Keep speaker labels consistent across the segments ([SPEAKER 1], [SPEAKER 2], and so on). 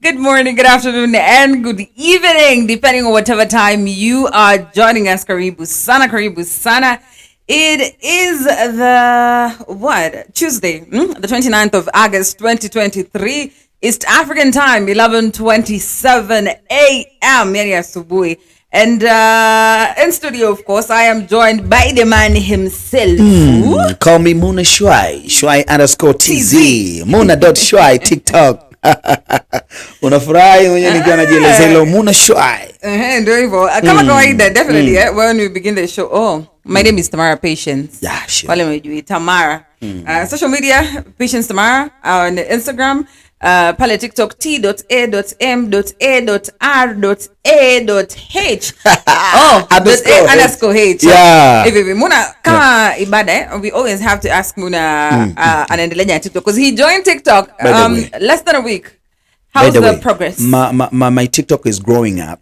[SPEAKER 1] Good morning, good afternoon, and good evening, depending on whatever time you are joining us. Karibu sana, karibu sana. It is Tuesday, the 29th of August, 2023, East African time, 11:27 a.m. And in studio, of course, I am joined by the man himself.
[SPEAKER 2] Call me Muna Shwai_TZ, Muna.Shwai TikTok. Unafurahi mwenye nikiwa najieleza hilo Muna Shwai.
[SPEAKER 1] Ndio hivyo. Kama kawaida, definitely when we begin the show. My name is Tamara Patience.
[SPEAKER 2] Yeah, sure.
[SPEAKER 1] Wale mjui Tamara. Social media, Patience Tamara on Instagram. Pale TikTok t.a.m.a.r.a.h _h.
[SPEAKER 2] Yeah.
[SPEAKER 1] Hivi Muna kama ibada, we always have to ask Muna anaendeleaje TikTok because he joined TikTok less than a week. How's the progress?
[SPEAKER 2] My TikTok is growing up.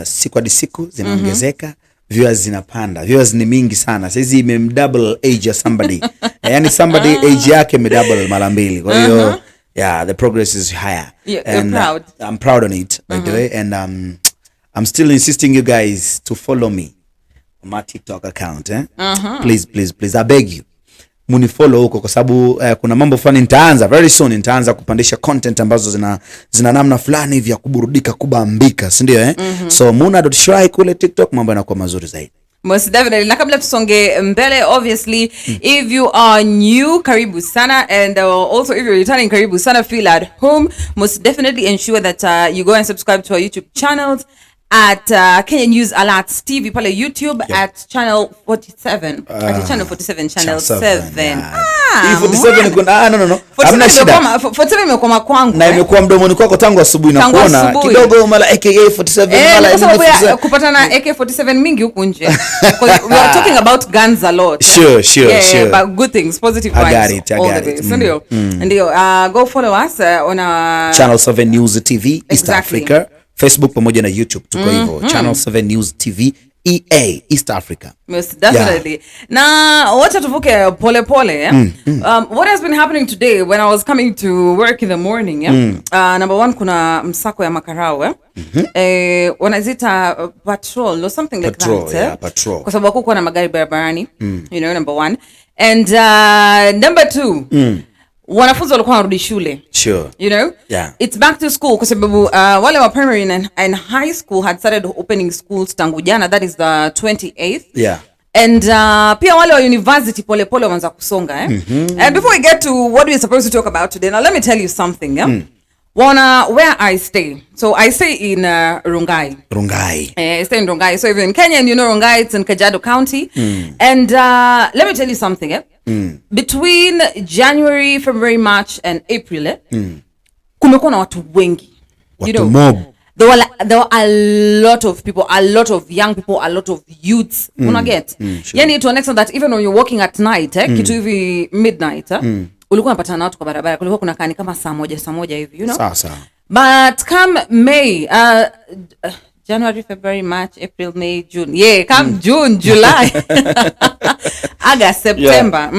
[SPEAKER 2] Siku hadi siku zinaongezeka. Viewers zinapanda. Viewers ni mingi sana. Sasa hizi imemdouble age ya somebody. Yani somebody age yake imedouble mara mbili. Kwa hiyo yeah, the progress is higher.
[SPEAKER 1] You're proud.
[SPEAKER 2] I'm proud on it, by the way. And I'm still insisting you guys to follow me on my TikTok account. Please, I beg you. Munifollow huko kwa sababu kuna mambo fulani nitaanza very soon. Nitaanza kupandisha content ambazo zina namna fulani hivi ya kuburudika, kubambika, si ndio So Muna.Shwai kule TikTok mambo yanakuwa mazuri zaidi.
[SPEAKER 1] Most definitely. Na kabla tusonge mbele, obviously, if you are new, karibu sana, and also if you're returning, karibu sana, feel at home. Most definitely ensure that you go and subscribe to our YouTube channels at Kenya News Alerts TV pale YouTube at channel 47. At channel 47, channel 7.
[SPEAKER 2] 47 kuna no. Hamna shida.
[SPEAKER 1] 47 imekuwa kwangu.
[SPEAKER 2] Na imekuwa mdomoni kwako tangu asubuhi na kuona kidogo mala AKA 47 mala
[SPEAKER 1] NEWSCOP. Kupatana AK47 mingi huku nje. We are talking about guns a lot.
[SPEAKER 2] Sure.
[SPEAKER 1] But good things, positive vibes.
[SPEAKER 2] I got it.
[SPEAKER 1] Ndio. Go follow us on our
[SPEAKER 2] Channel 7 News TV East Africa. Facebook pamoja na YouTube tuko hivyo. Channel 7 News TV EA East Africa.
[SPEAKER 1] Most definitely. Na wacha tuvuke pole pole. What has been happening today when I was coming to work in the morning? Number one, kuna msako ya makarau. Wanazita patrol or something like that.
[SPEAKER 2] Patrol.
[SPEAKER 1] Kwa sababu hakukuwa na magari barabarani. You know, number one. And number two, wanafunzi walikuwa wanarudi shule.
[SPEAKER 2] Sure.
[SPEAKER 1] You know?
[SPEAKER 2] Yeah.
[SPEAKER 1] It's back to school kwa sababu wale wa primary and high school had started opening schools tangu jana, that is the 28th.
[SPEAKER 2] Yeah.
[SPEAKER 1] And pia wale wa university pole pole waanza kusonga And before we get to what we're supposed to talk about today, now let me tell you something. Where I stay. So I stay in Rongai. I stay in Rongai. So if you're in Kenya and you know Rongai, it's in Kajiado County. And let me tell you something. Between January, February, March and April, kumekuwa na watu wengi.
[SPEAKER 2] You know, mob.
[SPEAKER 1] There were a lot of people, a lot of young people, a lot of youths. Unaget?
[SPEAKER 2] Sure.
[SPEAKER 1] Yani to an extent that even when you're walking at night, kitu hivi midnight, ulikuwa unapatana na watu kwa barabara. Kulikuwa kuna kani kama saa moja hivi, you know?
[SPEAKER 2] Sasa.
[SPEAKER 1] But come May, January, February, March, April, May, June. Yeah, come June, July, August, September.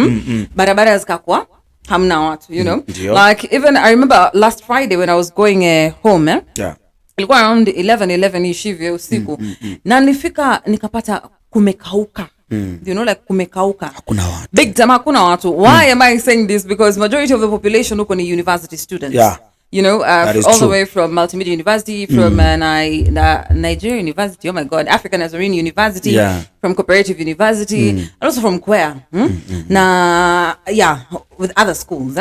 [SPEAKER 1] Barabara zikakuwa hamna watu, you know? Like even I remember last Friday when I was going home, ilikuwa around 11 hivi usiku. Na nilifika nikapata kumekauka. You know, like kumekauka.
[SPEAKER 2] Hakuna watu.
[SPEAKER 1] Big time hakuna watu. Why am I saying this? Because majority of the population huko ni university students.
[SPEAKER 2] Yeah.
[SPEAKER 1] You know, all
[SPEAKER 2] true.
[SPEAKER 1] the way from Multimedia University, from Nigeria University, oh my God, African Nazarene University, from Cooperative University, and also from Kwea. With other schools.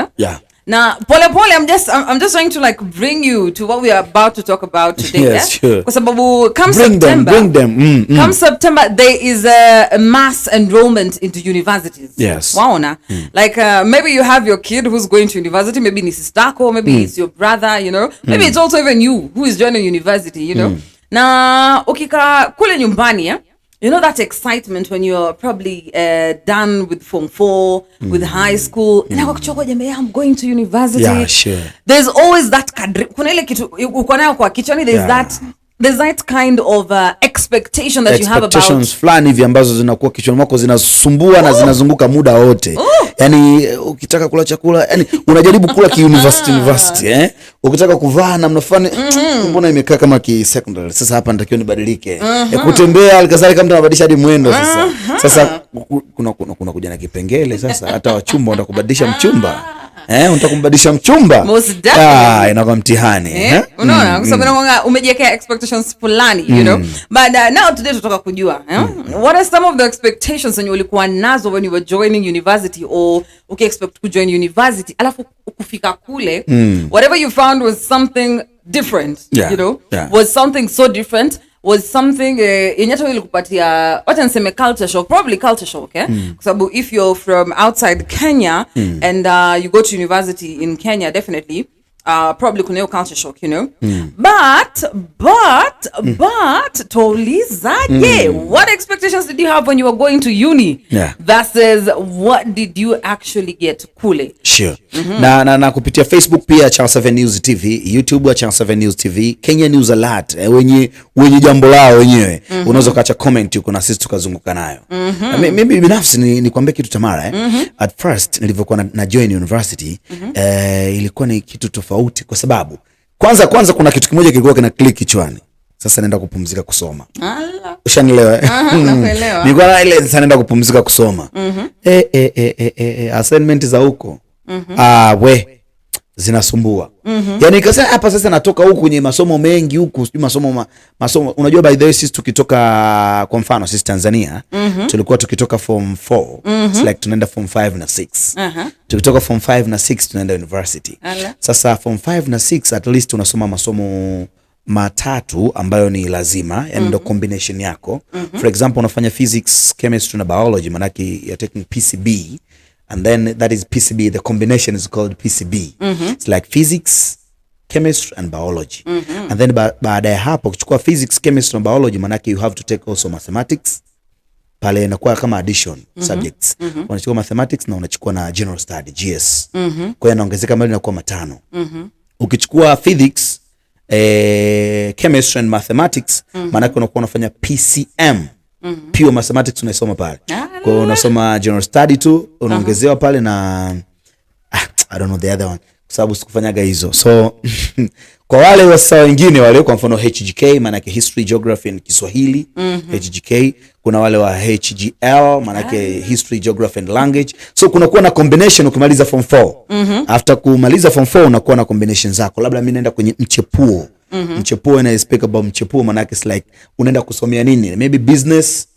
[SPEAKER 1] Now, pole, I'm just trying to like bring you to what we are about to talk about today.
[SPEAKER 2] Yes, sure.
[SPEAKER 1] Kwa sababu come
[SPEAKER 2] bring
[SPEAKER 1] September,
[SPEAKER 2] them.
[SPEAKER 1] Come September, there is a mass enrollment into universities.
[SPEAKER 2] Yes.
[SPEAKER 1] Waona. Like maybe you have your kid who's going to university, maybe ni sistako, maybe it's your brother, you know. Maybe it's also even you who is joining university, you know. Na ukika kule nyumbani, you know that excitement when you're probably done with Form 4, with high school, and I'm going to university.
[SPEAKER 2] Yeah, sure.
[SPEAKER 1] There's always that kuna ile kitu uko nayo kwa kichwani, there's that there's that kind of expectation that you have about
[SPEAKER 2] expectations fulani hivi ambazo zinakuwa kichwani mwako zinasumbua na zinazunguka muda wote. Yani ukitaka kula chakula, yani unajaribu kula university ukitaka kuvaa namna fulani mbona imekaa kama secondary. Sasa hapa natakiwa nibadilike. Kutembea alikadhalika mtu anabadilisha hadi mwendo sasa. Sasa kuna kuja na kipengele sasa hata wachumba wanataka kubadilisha mchumba. Unataka kumbadilisha mchumba? Inakuwa mtihani.
[SPEAKER 1] Unaona, kwa sababu umejiwekea expectations fulani, you know. But now today tutaka kujua, what are some of the expectations wenye ulikuwa nazo when you were joining university or expect to join university, alafu kufika kule, whatever you found was something different, you know, was something so different, was something yenye hata ilikupatia wacha niseme culture shock, probably culture shock, kwa sababu if you're from outside Kenya and you go to university in Kenya, definitely probably kuna culture shock, you know. But tuulizaje, what expectations did you have when you were going to uni versus what did you actually get kule?
[SPEAKER 2] Sure. Na kupitia Facebook pia Channel 7 News TV, YouTube Channel 7 News TV, Kenya News Alert, wenye jambo lao wenyewe, unaweza kaacha comment huko na sisi tukazunguka nayo. Mimi binafsi nikwambie kitu Tamara, at first nilivyokuwa na join university, ilikuwa ni kitu tofauti kwa sababu kwanza kuna kitu kimoja kilikuwa kina click kichwani. Sasa naenda kupumzika kusoma. Ushanielewa?
[SPEAKER 1] Nakuelewa.
[SPEAKER 2] Nilikuwa na ile sasa naenda kupumzika kusoma. Assignment za huko. Zinasumbua. Yani nikasema hapa sasa natoka huku kwenye masomo mengi huku, sijui masomo unajua by the way sisi tukitoka kwa mfano sisi Tanzania tulikuwa tukitoka form 4 it's like tunaenda form 5 na 6. Tukitoka form 5 na 6 tunaenda university. Sasa form 5 na 6 at least unasoma masomo matatu ambayo ni lazima, yani ndo combination yako. For example unafanya physics, chemistry na biology, manaki you're taking PCB. And then that is PCB. The combination is called PCB. It's like physics, chemistry, and biology. And then baada ya hapo kuchukua physics, chemistry, and biology, manake you have to take also mathematics. Pale inakuwa kama addition subjects. Unachukua mathematics na unachukua na general study, GS. Kwa hiyo inaongezeka mbali inakuwa matano. Ukichukua physics, chemistry and mathematics, manake unakuwa unafanya PCM. Pure mathematics unaisoma pale. Kwa hiyo unasoma general study tu, unaongezewa pale na I don't know the other one kwa sababu sikufanyaga hizo. So kwa wale wasa wengine wale kwa mfano HGK maana yake history, geography and Kiswahili, HGK. Kuna wale wa HGL maana yake history, geography and language. So kuna kuwa na combination ukimaliza form 4. After kumaliza form 4 unakuwa na combination zako. Labda mimi naenda kwenye mchepuo. Mchepuo ina speak about mchepuo maana yake like unaenda kusomea nini? Maybe business.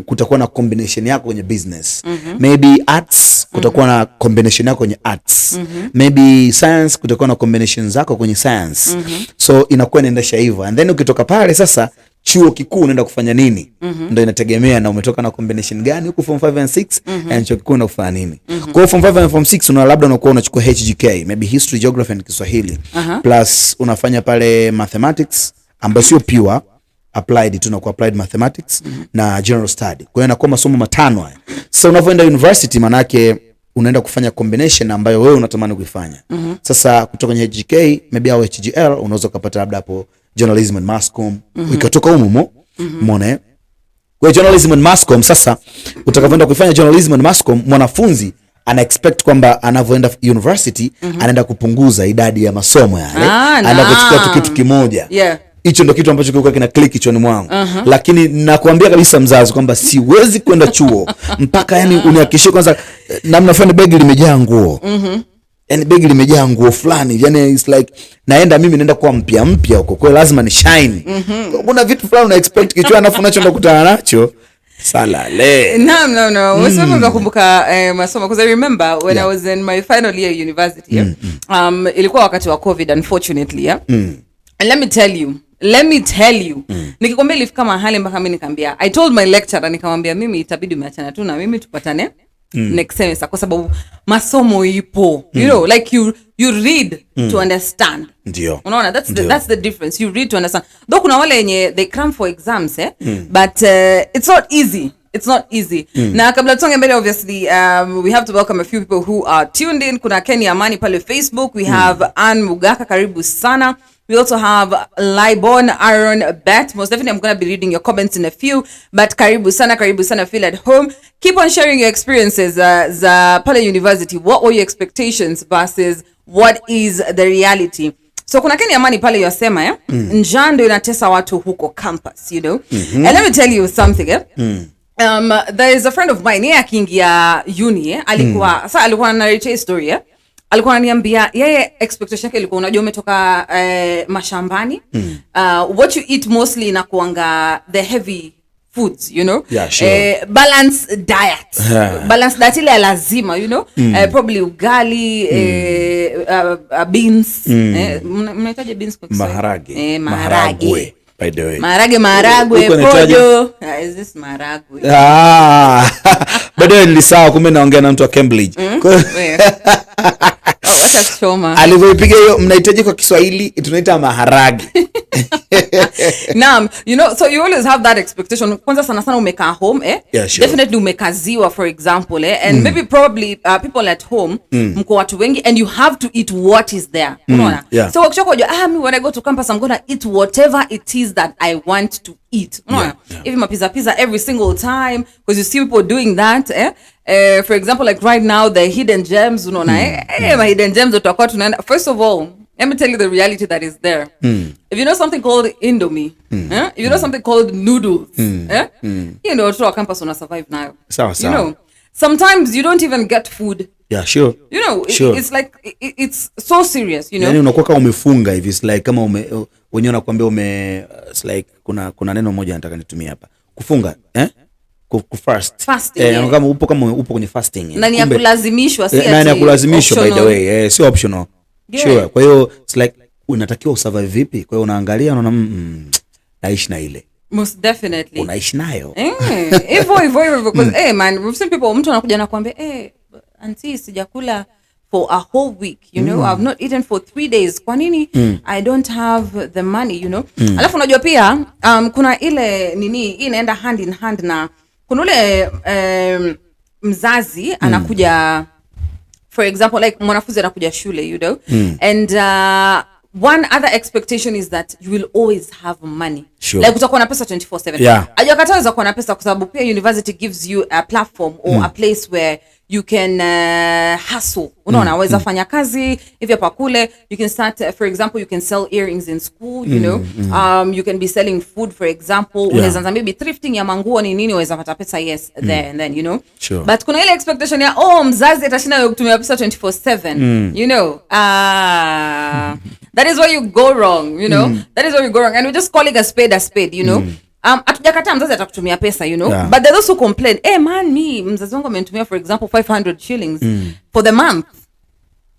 [SPEAKER 2] Kutakuwa na combination yako kwenye business. Maybe arts, kutakuwa na combination yako kwenye arts. Maybe science, kutakuwa na combination zako kwenye science. So inakuwa inaendesha hivyo. And then ukitoka pale sasa chuo kikuu unaenda kufanya nini? Ndio inategemea na umetoka na combination gani huko form 5 and 6 and chuo kikuu unaenda kufanya nini. Kwa hiyo form 5 and form 6 una labda unakuwa unachukua HGK, maybe history, geography and Kiswahili. Plus unafanya pale mathematics ambayo sio pure applied tu na kwa applied mathematics na general study. Kwa hiyo inakuwa masomo matano haya. Sasa unavyoenda university manake unaenda kufanya combination ambayo wewe unatamani kuifanya. Sasa kutoka kwenye HGK maybe au HGL unaweza kupata labda hapo journalism and mass comm. Ukitoka humo umeona. Kwa journalism and mass comm sasa utakapoenda kufanya journalism and mass comm, mwanafunzi ana expect kwamba anavyoenda university anaenda kupunguza idadi ya masomo yale. Anaenda kuchukua tu kitu kimoja. Hicho ndo kitu ambacho kilikuwa kina click kichwani mwangu. Lakini nakwambia kabisa mzazi kwamba siwezi kwenda chuo mpaka yani unihakikishie kwanza namna fulani begi limejaa nguo. Yani begi limejaa nguo fulani. Yani it's like naenda mimi naenda kuwa mpya huko. Kwa hiyo lazima ni shine. Kuna vitu fulani una expect kichwani afu unachoenda kukutana nacho. Salale.
[SPEAKER 1] No. Wasema ngakumbuka masomo because I remember when I was in my final year university. Ilikuwa wakati wa COVID unfortunately, And let me tell you. Nikikwambia ilifika mahali mpaka mimi nikamwambia, I told my lecturer nikamwambia mimi itabidi umeachana tu na mimi tupatane next semester kwa sababu masomo ipo. You know, like you read to understand.
[SPEAKER 2] Ndio.
[SPEAKER 1] Unaona that's the difference. You read to understand. Though kuna wale yenye they cram for exams but it's not easy. It's not easy. Na kabla tuonge mbele obviously we have to welcome a few people who are tuned in. Kuna Kenny Amani pale Facebook. We have Ann Mugaka, karibu sana. We also have Libon, Aaron, Beth. Most definitely I'm going to be reading your comments in a few, but karibu sana, feel at home. Keep on sharing your experiences za pale university. What were your expectations versus what is the reality? So kuna Kenya Amani pale yosema njaa ndio inatesa watu huko campus, you know. And let me tell you something. There is a friend of mine yeye akiingia uni alikuwa anarate story alikuwa ananiambia yeye expectation yake ilikuwa unajua umetoka mashambani what you eat mostly inakuanga the heavy foods, you know.
[SPEAKER 2] Yeah, sure.
[SPEAKER 1] Balanced diet. Balanced diet ile lazima, you know. Probably ugali, beans. Mnaitaje beans kwa Kiswahili?
[SPEAKER 2] Maharagwe. By the way.
[SPEAKER 1] Maharagwe, pojo. Is this maharagwe?
[SPEAKER 2] By the way nilisawa kumbe naongea na mtu wa Cambridge.
[SPEAKER 1] Wacha choma.
[SPEAKER 2] Alivyoipiga hiyo mnahitaji kwa Kiswahili tunaita maharage.
[SPEAKER 1] Naam, you know, so you always have that expectation. Kwanza sana umekaa home,
[SPEAKER 2] Yeah, sure.
[SPEAKER 1] Definitely umekaziwa, for example, and maybe probably people at home, mko watu wengi, and you have to eat what is there. Unaona?
[SPEAKER 2] Yeah.
[SPEAKER 1] So wakishoka me when I go to campus, I'm gonna eat whatever it is that I want to eat. Unaona? Even my pizza every single time, because you see people doing that, for example, like right now, the hidden gems, unaona, my hidden gems utakuwa tunaenda. First of all, let me tell you the reality that is there. If you know something called Indomie, if you know something called noodles, you know, to our campus on a survive now. You know, sometimes you don't even get food.
[SPEAKER 2] Yeah, sure.
[SPEAKER 1] You know, it's like, it's so serious, you know.
[SPEAKER 2] Yani unakuwa kama umefunga hivi, it's like kama wenyewe nakwambia it's like kuna neno moja nataka nitumie hapa. Kufunga,
[SPEAKER 1] fasting.
[SPEAKER 2] Kama upo kwenye fasting.
[SPEAKER 1] Na ni ya kulazimishwa, si ati
[SPEAKER 2] na ni ya kulazimishwa, by the way. Si optional.
[SPEAKER 1] Yeah.
[SPEAKER 2] Sure. Kwa hiyo it's like unatakiwa usurvive vipi? Kwa hiyo unaangalia unaona naishi na ile.
[SPEAKER 1] Most definitely.
[SPEAKER 2] Unaishi nayo.
[SPEAKER 1] Hivyo because man, we've seen people mtu anakuja na kuambia auntie sijakula for a whole week, you know. I've not eaten for 3 days. Kwa nini? I don't have the money, you know. Alafu unajua pia kuna ile nini inaenda hand in hand na kuna ule mzazi anakuja, for example, like mwanafunzi anakuja shule, you know. And one other expectation is that you will always have money.
[SPEAKER 2] Sure.
[SPEAKER 1] Like utakuwa na pesa 24/7.
[SPEAKER 2] Yeah.
[SPEAKER 1] Hajakataza kuwa na pesa kwa sababu pia university gives you a platform or a place where you can hustle. Unaona, waweza fanya kazi hivi hapa kule. You can start, for example, you can sell earrings in school, you know. You can be selling food, for example. Unaweza anza maybe thrifting ya manguo ni nini, waweza pata pesa there and then, you know.
[SPEAKER 2] Sure.
[SPEAKER 1] But kuna ile expectation ya mzazi atashinda kutumia pesa 24/7. You know. That is where you go wrong, you know. That is where you go wrong, and we're just calling a spade, you know. Atujakataa mzazi atakutumia pesa, you know. But there's also complain, man, mzazi wangu amenitumia, for example, 500 shillings for the month.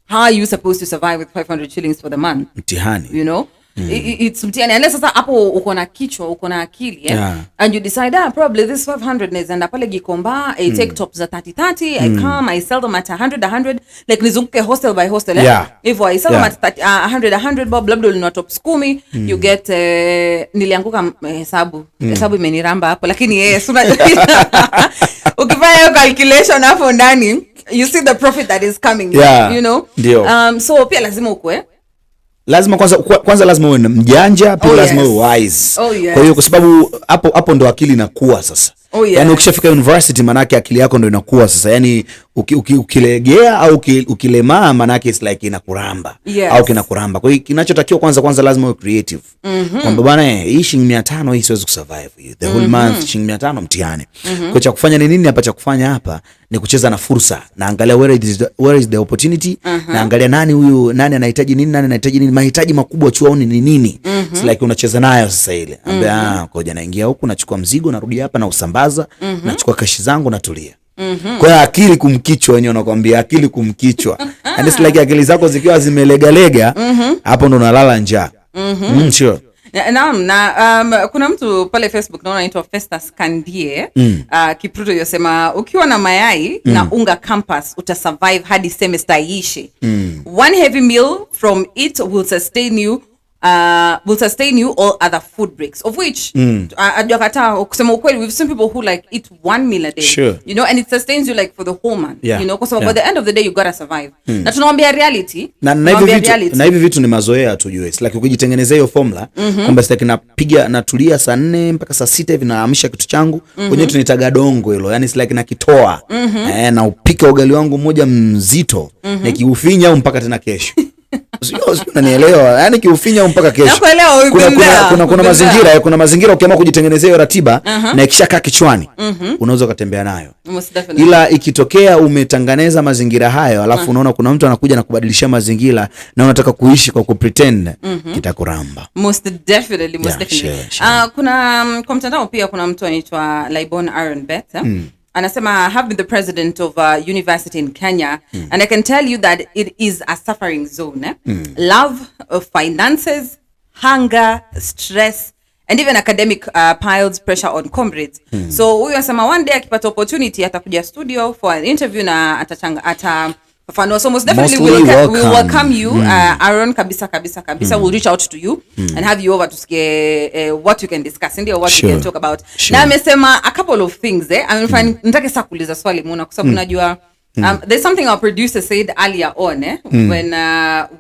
[SPEAKER 1] How are you supposed to survive with 500 shillings for the month?
[SPEAKER 2] Mtihani.
[SPEAKER 1] You know. It's mtihani. Unless sasa hapo uko na kichwa, uko na akili, and you decide, probably this 500 naenda pale Gikomba, I take tops at 30, I come, I sell them at 100, like nizunguke hostel by hostel. If I sell them at 100, bob labda ulinua tops 10, you get nilianguka hesabu imeniramba hapo, lakini ukifanya calculation hapo ndani, you see the profit that is coming, you know. So pia lazima ukue
[SPEAKER 2] kwanza lazima uwe mjanja, pia lazima uwe wise. Kwa hiyo kwa sababu hapo ndo akili inakuwa sasa. Yani ukishafika university manake akili yako ndo inakuwa sasa. Yani ukilegea au ukilemaa manake it's like inakuramba au kinakuramba. Kwa hiyo kinachotakiwa kwanza lazima uwe creative. Kwamba bwana hii shilingi 500 hii siwezi kusurvive the whole month, shilingi 500 mtihani. Kwa cha kufanya ni nini hapa? Cha kufanya hapa ni kucheza na fursa. Naangalia where is the opportunity. Naangalia nani anahitaji nini, mahitaji makubwa chuoni ni nini. It's like unacheza nayo sasa ile. Ambia koja naingia huku nachukua mzigo narudi hapa na usambaza, nachukua kashi zangu natulia. Kwa hiyo akili kumkichwa, wenyewe wanakuambia akili kumkichwa. And it's like akili zako zikiwa zimelegalega, hapo ndo unalala njaa. Sure.
[SPEAKER 1] Na kuna mtu pale Facebook naona anaitwa Festus Kandie Kipruto yosema ukiwa na mayai na unga campus utasurvive hadi semester iishe. One heavy meal from it will sustain you will sustain you all other food breaks, of which kusema ukweli, we've seen people who like eat 1 meal a day,
[SPEAKER 2] sure,
[SPEAKER 1] you know, and it sustains you like for the whole month,
[SPEAKER 2] yeah,
[SPEAKER 1] you know, because by the end of the day you gotta survive. Na tunawaambia reality,
[SPEAKER 2] na hivi vitu ni mazoea tu US, like ukijitengenezea hiyo formula kwamba sasa napiga natulia saa 4 mpaka saa 6 hivi naamsha kitu changu kwenye tunitaga dongo hilo, yani it's like nakitoa na upika ugali wangu mmoja mzito na kiufinya mpaka tena kesho. Sio unanielewa, yani kiufinya mpaka kesho. Kuna mazingira ukiamua kujitengenezea hiyo ratiba na ikishakaa kichwani unaweza kutembea nayo. Ila ikitokea umetengeneza mazingira hayo alafu unaona kuna mtu anakuja na kubadilisha mazingira na unataka kuishi kwa kupretend, kitakuramba.
[SPEAKER 1] Most definitely. Sure. Kuna kwa mtandao pia kuna mtu anaitwa Laibon Aaron Bet. Anasema, I have been the president of a university in Kenya, and I can tell you that it is a suffering zone. Love, finances, hunger, stress, and even academic piles pressure on comrades. So huyu anasema one day akipata opportunity atakuja studio for an interview na so most definitely we'll welcome you, Aaron, kabisa. We'll reach out to you and have you over to see what you can discuss and what you can talk about. Na amesema a couple of things nitake sasa kuuliza swali muona kwa sababu najua there's something our producer said earlier on when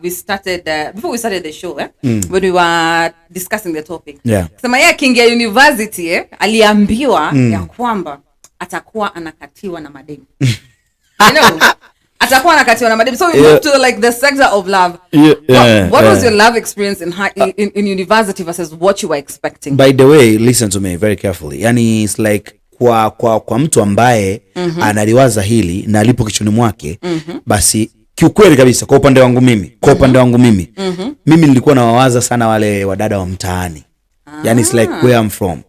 [SPEAKER 1] we started before we started the show when we were discussing the topic. Sema yeye akiingia university aliambiwa ya kwamba atakuwa anakatiwa na madeni. You know, atakuwa anakatiwa na madeni. So we moved to like the sector of love. What was your love experience in university versus what you were expecting?
[SPEAKER 2] By the way, listen to me very carefully. Yani it's like kwa mtu ambaye analiwaza hili na alipo kichwani mwake, basi kiukweli kabisa kwa upande wangu mimi mimi nilikuwa nawawaza sana wale wadada wa mtaani. Yani it's like where I'm from.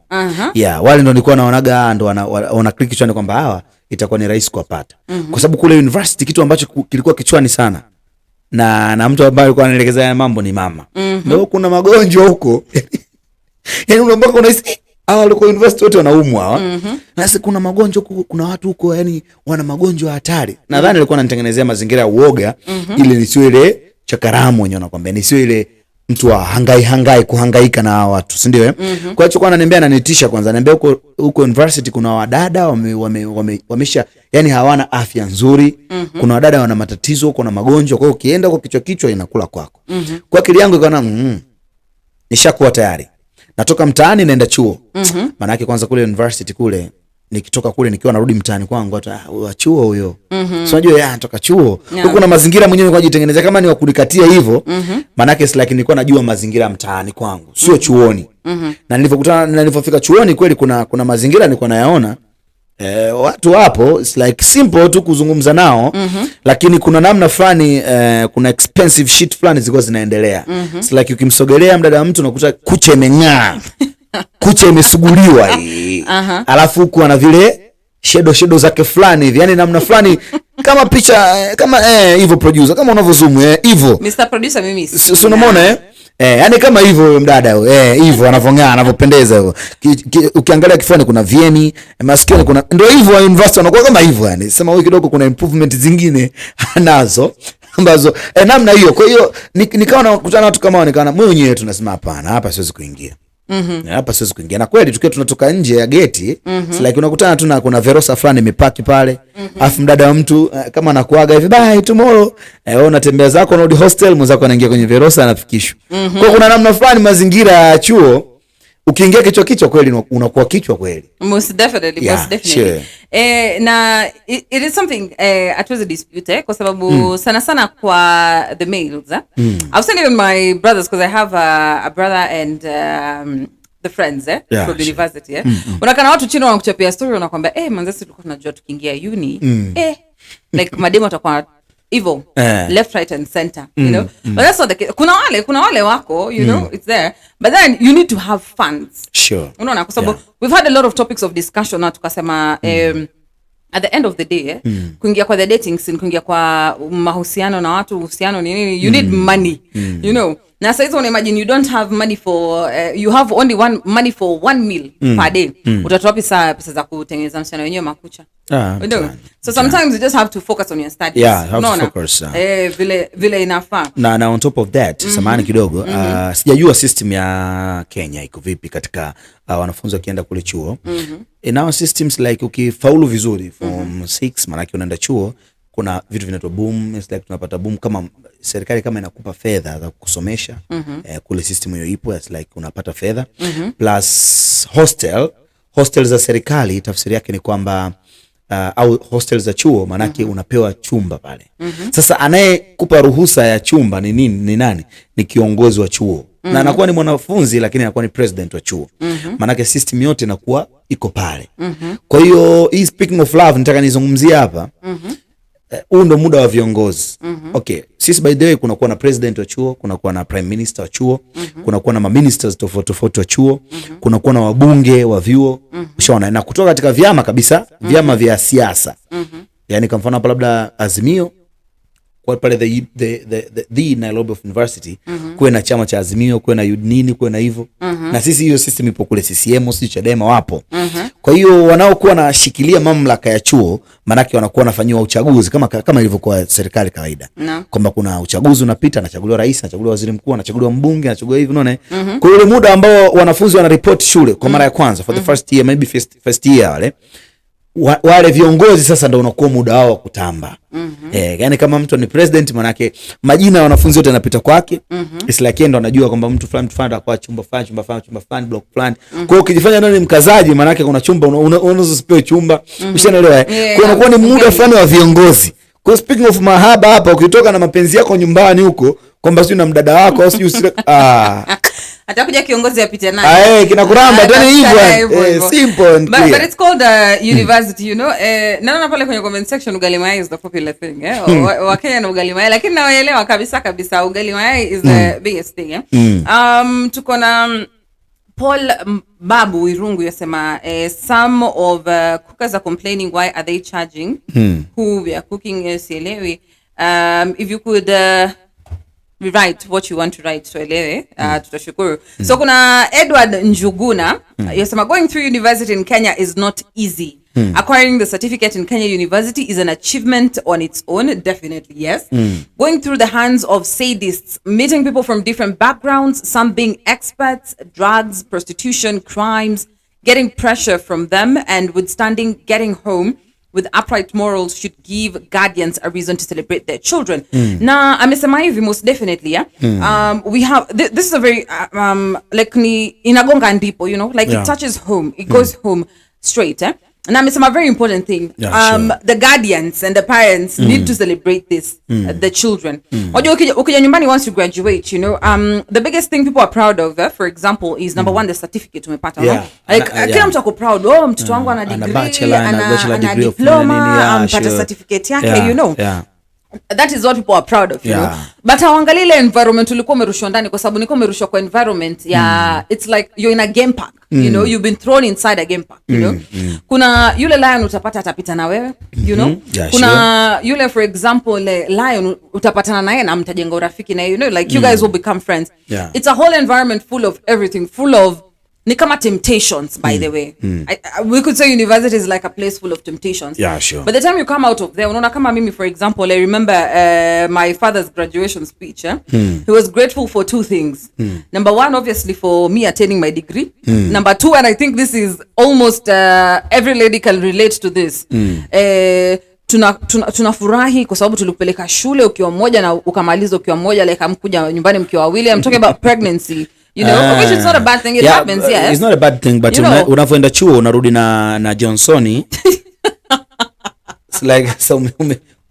[SPEAKER 2] Wale ndo nilikuwa naonaga ndo wana click kichwani kwamba hawa itakuwa ni rahisi kuwapata. Kwa sababu kule university kitu ambacho kilikuwa kichwani sana na mtu ambaye alikuwa anaelekeza mambo ni mama. Ndio kuna magonjwa huko. Yani unaomba unahisi hawa walikuwa university wote wanaumwa hawa. Na sasa kuna magonjwa kuna watu huko yani wana magonjwa hatari. Nadhani alikuwa ananitengenezea mazingira ya uoga ili nisiwe ile chakaramu wenyewe nakwambia, nisiwe ile mtu wa hangai kuhangaika na watu, si ndio? Kwa hiyo kwa ananiambia ananitisha kwanza, ananiambia huko university kuna wadada wamesha yani hawana afya nzuri, kuna wadada wana matatizo, kuna magonjwa, kwa hiyo ukienda kwa kichwa inakula kwako. Kwa akili yangu ikaona nishakuwa tayari. Natoka mtaani naenda chuo. Maana yake kwanza kule university kule nikitoka kule nikiwa narudi mtaani kwangu wa chuo huyo. So unajua natoka chuo. Huko na mazingira mwenyewe kwa jitengenezea kama ni wa kulikatia hivyo. Maana yake like nilikuwa najua mazingira mtaani kwangu, sio chuoni. Na nilipofika chuoni kweli kuna mazingira nilikuwa nayaona. Watu hapo it's like simple tu kuzungumza nao, lakini kuna namna fulani kuna expensive shit fulani zilikuwa zinaendelea. It's like ukimsogelea mdada mtu unakuta kucha imeng'aa. Kucha imesuguliwa hii. Alafu huko ana vile shadow zake fulani hivi. Yani namna fulani kama picha kama hivyo producer kama unavyozoom hivyo.
[SPEAKER 1] Mr. Producer mimi
[SPEAKER 2] si unamuona yani kama hivyo mdada hivyo anavong'aa anavyopendeza hivyo. Ukiangalia kifuani kuna vieni, masikioni kuna ndio hivyo university wanakuwa kama hivyo yani. Sema wewe kidogo kuna improvement zingine nazo ambazo namna hiyo. Kwa hiyo nikawa nakutana watu kama nikaona mwenyewe tunasema hapana, hapa siwezi kuingia. Hapa siwezi kuingia. Na kweli tukiwa tunatoka nje ya geti, like unakutana tu na kuna Verosa fulani imepaki pale. Afu mdada wa mtu kama anakuaga hivi bye tomorrow. Unatembea zako unarudi hostel, mwenzako anaingia kwenye Verosa anafikishwa. Kwa kuna namna fulani mazingira ya chuo ukiingia kichwa kweli unakuwa kichwa kweli.
[SPEAKER 1] Most definitely. Sure. Na it is something hatuwezi dispute kwa sababu sana kwa the males. I was saying even my brothers because I have a brother and the friends from university. Unakana watu chini wanakuchapia story wanakuambia manzasi tulikuwa tunajua tukiingia uni like mademo atakuwa evil left right and center, you know. But that's not the case. Kuna wale wako, you know, it's there, but then you need to have funds.
[SPEAKER 2] Sure.
[SPEAKER 1] Unaona kwa sababu we've had a lot of topics of discussion na tukasema at the end of the day kuingia kwa the dating scene, kuingia kwa mahusiano na watu, uhusiano ni nini, you need money, you know. Na sasa una imagine you don't have money for you have only money for one meal per day. Utatoa pesa za kutengeneza msichana wenyewe makucha. So sometimes you just have to focus on your studies.
[SPEAKER 2] Have to focus.
[SPEAKER 1] Vile inafaa.
[SPEAKER 2] Na on top of that, samahani kidogo, sijajua system ya Kenya iko vipi katika wanafunzi wakienda kule chuo. In our systems, like ukifaulu vizuri from 6 manake unaenda chuo, kuna vitu vinaitwa boom. It's like tunapata boom kama serikali kama inakupa fedha za kusomesha. Kule system hiyo ipo, it's like unapata fedha plus hostel za serikali. Tafsiri yake ni kwamba au hostel za chuo manake unapewa chumba pale. Sasa anayekupa ruhusa ya chumba ni nini? Ni nani? Ni kiongozi wa chuo. Na anakuwa ni mwanafunzi lakini anakuwa ni president wa chuo. Manake system yote inakuwa iko pale. Kwa hiyo hii speaking of love nitaka nizungumzie hapa. Huu ndo muda wa viongozi. Okay, sisi by the way kuna kuwa na president wa chuo, kuna kuwa na prime minister wa chuo, kuna kuwa na ministers tofauti wa chuo, kuna kuwa na wabunge wa vyuo. Ushaona, na kutoka katika vyama kabisa, vyama vya siasa. Yani kwa mfano hapa labda Azimio kwa pale the Nairobi of University, kuwe na chama cha Azimio, kuwe na nini, kuwe na hivyo. Na sisi hiyo system ipo kule CCM, sisi Chadema wapo. Kwa hiyo wanaokuwa nashikilia mamlaka ya chuo manake wanakuwa wanafanyiwa uchaguzi kama ilivyokuwa serikali kawaida. Kwamba kuna uchaguzi unapita, anachaguliwa rais, anachaguliwa waziri mkuu, anachaguliwa mbunge, anachaguliwa hivi, unaona. Kwa hiyo muda ambao wanafunzi wana report shule kwa mara ya kwanza for the first year, maybe first year, wale viongozi sasa ndio unakuwa muda wao kutamba. Yani kama mtu ni president manake majina ya wanafunzi wote yanapita kwake. It's like ndo anajua kwamba mtu fulani atakuwa chumba fulani block fulani. Kwa hiyo ukijifanya nani mkazaji manake kuna chumba unaweza usipewe chumba. Ushaelewa? Kwa unakuwa ni muda fulani wa viongozi. Kwa speaking of mahaba hapa, ukitoka na mapenzi yako nyumbani huko kwamba sio na mdada wako au sio
[SPEAKER 1] atakuja kiongozi apite naye
[SPEAKER 2] kinakuramba tena hivyo. Simple and clear.
[SPEAKER 1] But it's called university, you know. Naona pale kwenye comment section ugali mayai is the popular thing, Wakenya na ugali mayai, lakini naelewa kabisa ugali mayai is the biggest thing, tuko na Paul Babu Irungu yasema some of cookers are complaining why are they charging who we are cooking sielewi. If you could write what you want to write tuelewe, tutashukuru. So kuna Edward Njuguna yasema going through university in Kenya is not easy. Acquiring the certificate in Kenya University is an achievement on its own, definitely yes. Going through the hands of sadists, meeting people from different backgrounds, some being experts, drugs, prostitution, crimes, getting pressure from them and withstanding getting home with upright morals should give guardians a reason to celebrate their children. Na amesema hivi most definitely, we have this is a very like ni inagonga ndipo, you know, like it touches home, it goes home straight, na amesema a very important thing, the guardians and the parents need to celebrate this, the children. Ukija nyumbani once you graduate, you know, the biggest thing people are proud of, for example, is number one, the certificate umepata, like kila mtu ako proud, mtoto wangu ana degree, ana diploma, ampata certificate yake, you know. That is what people are proud of, you know. But hawaangalia ile environment ulikuwa umerushwa ndani, kwa sababu nilikuwa umerushwa kwa environment ya it's like you're in a game park, you know, you've been thrown inside a game park, you know. Kuna yule lion utapata atapita na wewe, you know. Kuna yule for example lion utapatana naye na mtajenga urafiki na you know, like you guys will become friends. It's a whole environment full of everything, full of ni kama temptations, by the way. We could say university is like a place full of temptations.
[SPEAKER 2] Yeah, sure.
[SPEAKER 1] But the time you come out of there, unaona kama mimi for example, I remember my father's graduation speech. He was grateful for two things. Number one, obviously for me attaining my degree. Number two, and I think this is almost every lady can relate to this. Tunafurahi kwa sababu tulikupeleka shule ukiwa mmoja na ukamaliza ukiwa mmoja, like amkuja nyumbani mkiwa wawili. I'm talking about pregnancy. You know, which is not a bad thing. It happens, yes.
[SPEAKER 2] It's not a bad thing, but unavoenda chuo unarudi na Johnsoni. It's like so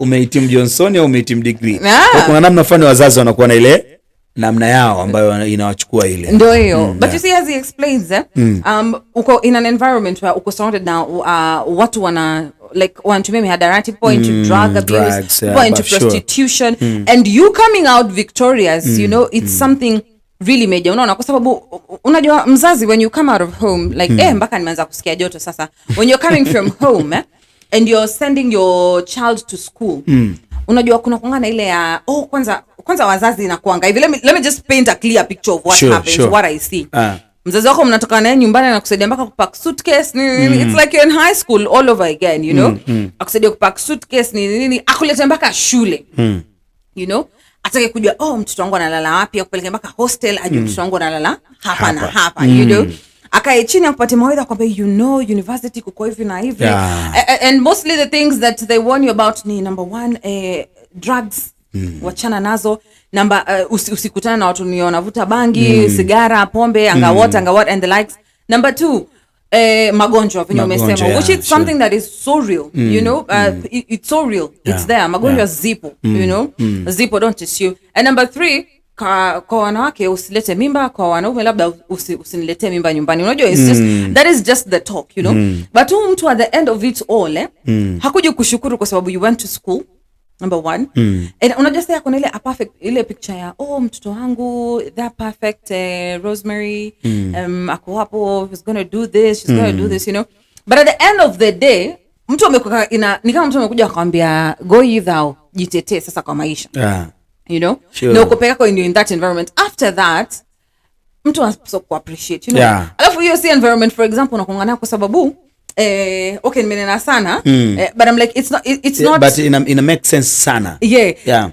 [SPEAKER 2] umehitimu Johnsoni au umehitimu degree. Kwa kuna namna fulani wazazi wanakuwa na ile namna yao ambayo inawachukua ile.
[SPEAKER 1] Ndio hiyo. But you see, as he explains, uko in an environment where uko surrounded na watu want to maybe hadarati, point to drug abuse, point to prostitution, and you coming out victorious, you know, it's something really major, unaona, kwa sababu unajua mzazi, when you come out of home like mpaka nimeanza kusikia joto sasa, when you're coming from home and you're sending your child to school, unajua kuna kungana ile ya kwanza kwanza wazazi inakuanga hivi, let me just paint a clear picture of what happens, what I see. Mzazi wako mnatoka naye nyumbani na kusaidia mpaka kupack suitcase nini, it's like you're in high school all over again, you know. Akusaidia kupack suitcase nini, akulete mpaka shule. You know, atake kujua mtoto wangu analala wapi, akupeleke mpaka hostel, ajue mtoto wangu analala hapa na hapa, you know. Akae chini akupate mawaidha kwamba you know university kuko hivi na hivi. And mostly the things that they warn you about ni number 1 drugs, wachana nazo. Number usikutana na watu ni wanavuta bangi, sigara, pombe, anga what and the likes. Number 2 magonjwa venye umesema, which is something that is so real, you know. It's so real, it's there. Magonjwa zipo, you know. Zipo, don't issue. And number 3, kwa wanawake usilete mimba, kwa wanaume labda usinilete mimba nyumbani. Unajua it's just that is just the talk, you know. But mtu at the end of it all hakuja kushukuru kwa sababu you went to school, number 1. And unajua sasa kuna ile a perfect ile picture ya mtoto wangu that perfect Rosemary ako hapo, she's going to do this, she's going to do this, you know. But at the end of the day mtu amekuwa ni kama mtu amekuja akwambia go thou jitetee sasa kwa maisha. You know, na ukopeka kwa in that environment. After that mtu anapaswa ku appreciate, you know. Alafu hiyo si environment, for example, unakuangana kwa sababu okay nimenena sana but I'm like it's not
[SPEAKER 2] but in a make sense sana.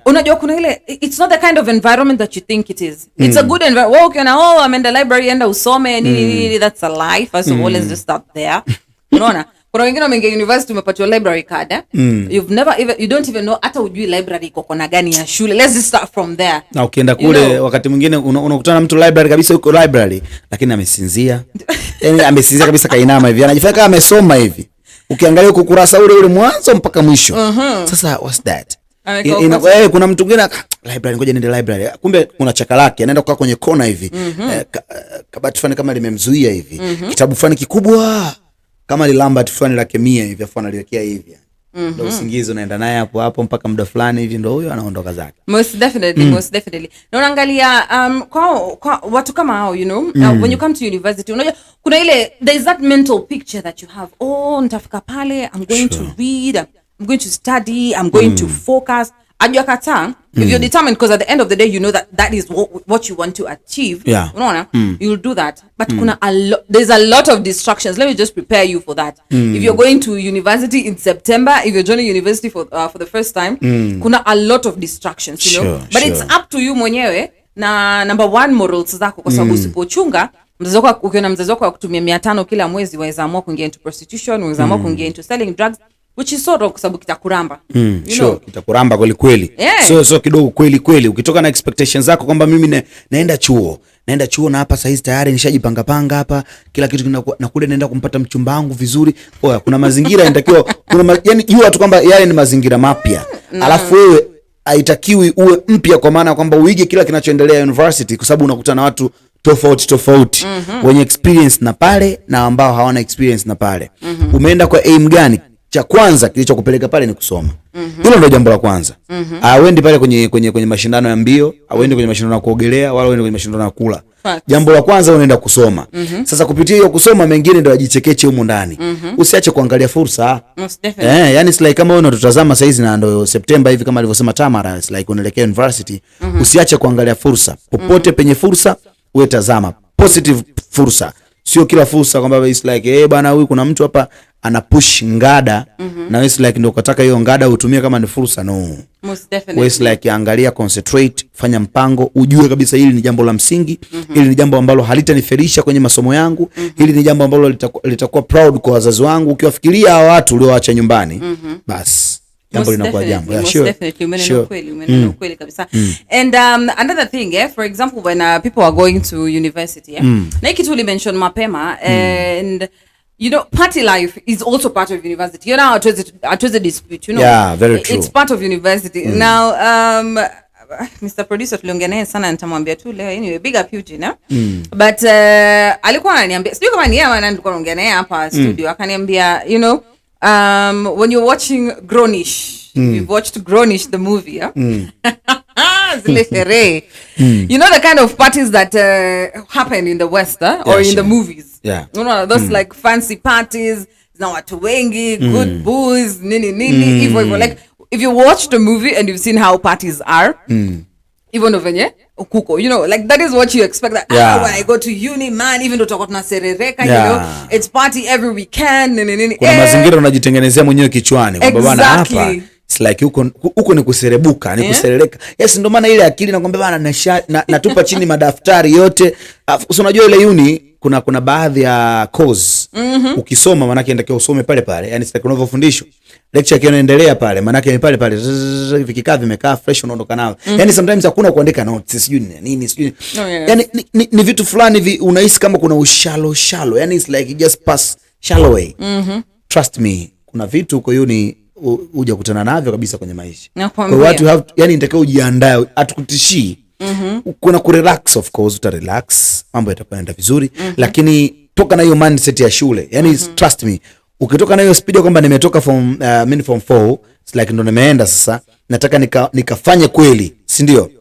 [SPEAKER 1] Unajua kuna ile it's not the kind of environment that you think it is. It's a good environment. Okay, na I'm in the library enda usome nini, that's a life. First of all, let's just start there. Unaona? Kuna wengine wameingia university umepatiwa library card. You don't even know hata ujui library iko kona gani ya shule. Let's just start from there.
[SPEAKER 2] Na ukienda kule wakati mwingine unakutana mtu library kabisa, yuko library lakini amesinzia. Yaani amesinzia kabisa, kainama hivi. Anajifanya kama amesoma hivi. Ukiangalia huko kurasa ule mwanzo mpaka mwisho. Sasa what's that? Kuna mtu mwingine library, ngoja niende library. Kumbe kuna chaka lake anaenda kukaa kwenye kona hivi. Kabati fulani kama limemzuia hivi. Kitabu fulani kikubwa kama lilamba fulani la kemia hivi afu analiwekea hivi. Ndio usingizi unaenda naye hapo mpaka muda fulani hivi ndio huyo anaondoka zake.
[SPEAKER 1] Most definitely. Na unaangalia kwa watu kama hao, you know, when you come to university, unajua kuna ile there is that mental picture that you have. Nitafika pale, I'm going to read, I'm going to study, I'm going to focus. Ajua kata, if you're determined, because at the end of the day you know that is what you want to achieve, unaona, you'll do that. But there's a lot of distractions. Let me just prepare you for that. If you're going to university in September, if you're joining university for the first time, kuna a lot of distractions, you know. But it's up to you mwenyewe na number 1 morals zako, kwa sababu usipochunga mzazi wako, ukiona mzazi wako akutumia 500 kila mwezi, waweza amua kuingia into prostitution, waweza amua kuingia into selling drugs, which is sort of kwa sababu kitakuramba. You know,
[SPEAKER 2] kitakuramba kweli. So kidogo kweli. Ukitoka na expectations zako kwamba mimi naenda chuo na hapa sasa hizi tayari nishajipanga hapa kila kitu na kule naenda kumpata mchumba wangu vizuri. Kuna mazingira yanatakiwa yani jua tu kwamba yale ni mazingira mapya. Alafu wewe haitakiwi uwe mpya kwa maana kwamba uige kila kinachoendelea university, kwa sababu unakutana na watu tofauti wenye experience na pale na ambao hawana experience na pale. Umeenda kwa aim gani? Cha kwanza kilichokupeleka pale ni kusoma. Hilo ndio jambo la kwanza. Hawendi pale kwenye mashindano ya mbio, hawendi kwenye mashindano ya kuogelea, wala hawendi kwenye mashindano ya kula. Jambo la kwanza unaenda kusoma. Sasa kupitia hiyo kusoma mengine ndio ajichekeche huko ndani. Usiache kuangalia fursa. Yani it's like kama wewe unatutazama saizi na ndio September hivi kama alivyosema Tamara, it's like unaelekea university. Usiache kuangalia fursa. Popote penye fursa wewe tazama. Positive fursa. Sio kila fursa kwamba it's like bana huyu kuna mtu hapa ana push ngada na it's like ndio ukataka hiyo ngada utumie kama ni fursa. No.
[SPEAKER 1] Most definitely.
[SPEAKER 2] It's like angalia, concentrate, fanya mpango, ujue kabisa hili ni jambo la msingi, hili ni jambo ambalo halitaniferisha kwenye masomo yangu, hili ni jambo ambalo litakuwa proud kwa wazazi wangu. Ukiwafikiria hao watu ulioacha nyumbani, basi jambo linakuwa jambo.
[SPEAKER 1] Yeah, sure. Definitely. Umenena kweli kabisa. And another thing, for example, when people are going to university, na hiki tu mention mapema, and you know, party life is also part of university. You know, atuweze dispute, you know.
[SPEAKER 2] Yeah, very true.
[SPEAKER 1] It's part of university. Now, Mr. Producer tuliongea naye sana, nitamwambia tu leo, anyway, big up Eugene, but alikuwa ananiambia, sijui kama ni yeye ama nilikuwa naongea naye hapa studio, akaniambia, you know, when you're watching Grownish, you've watched Grownish the movie, zile sherehe, you know the kind of parties that happen in the West, or in the movies.
[SPEAKER 2] Yeah.
[SPEAKER 1] You know, those like fancy parties, na watu wengi, good booze, nini, hivyo. Like, if you watch the movie and you've seen how parties are, Hivyo ndo venye kuko, you know, like that is what you expect, that when I go to uni, man, even though tutakuwa tunaserereka, you know, it's party every weekend nini.
[SPEAKER 2] Kuna mazingira unajitengenezea mwenyewe kichwani kwamba bwana hapa it's like huko ni kuserebuka, ni kuserereka. Yes, ndio maana ile akili nakwambia bwana natupa chini madaftari yote. Unajua ile uni kuna baadhi ya course ukisoma maana yake inatakiwa usome pale pale, yani sitaki unavyofundishwa lecture yake inaendelea pale, maana yake ni pale pale vikikaa vimekaa fresh unaondoka nao. Yani sometimes hakuna kuandika notes sijui nini sijui. Yani ni vitu fulani unahisi kama kuna ushallow, yani it's like you just pass shallow way. Trust me, kuna vitu huko uni uja kutana navyo kabisa kwenye maisha. Kwa watu have, yani inatakiwa ujiandae, atukutishii. Kuna kurelax, of course uta relax, mambo yatakwenda vizuri, lakini toka na hiyo mindset ya shule. Yani trust me, ukitoka na hiyo speed kwamba nimetoka from form 4, it's like ndo nimeenda sasa, nataka nikafanye kweli, si ndio?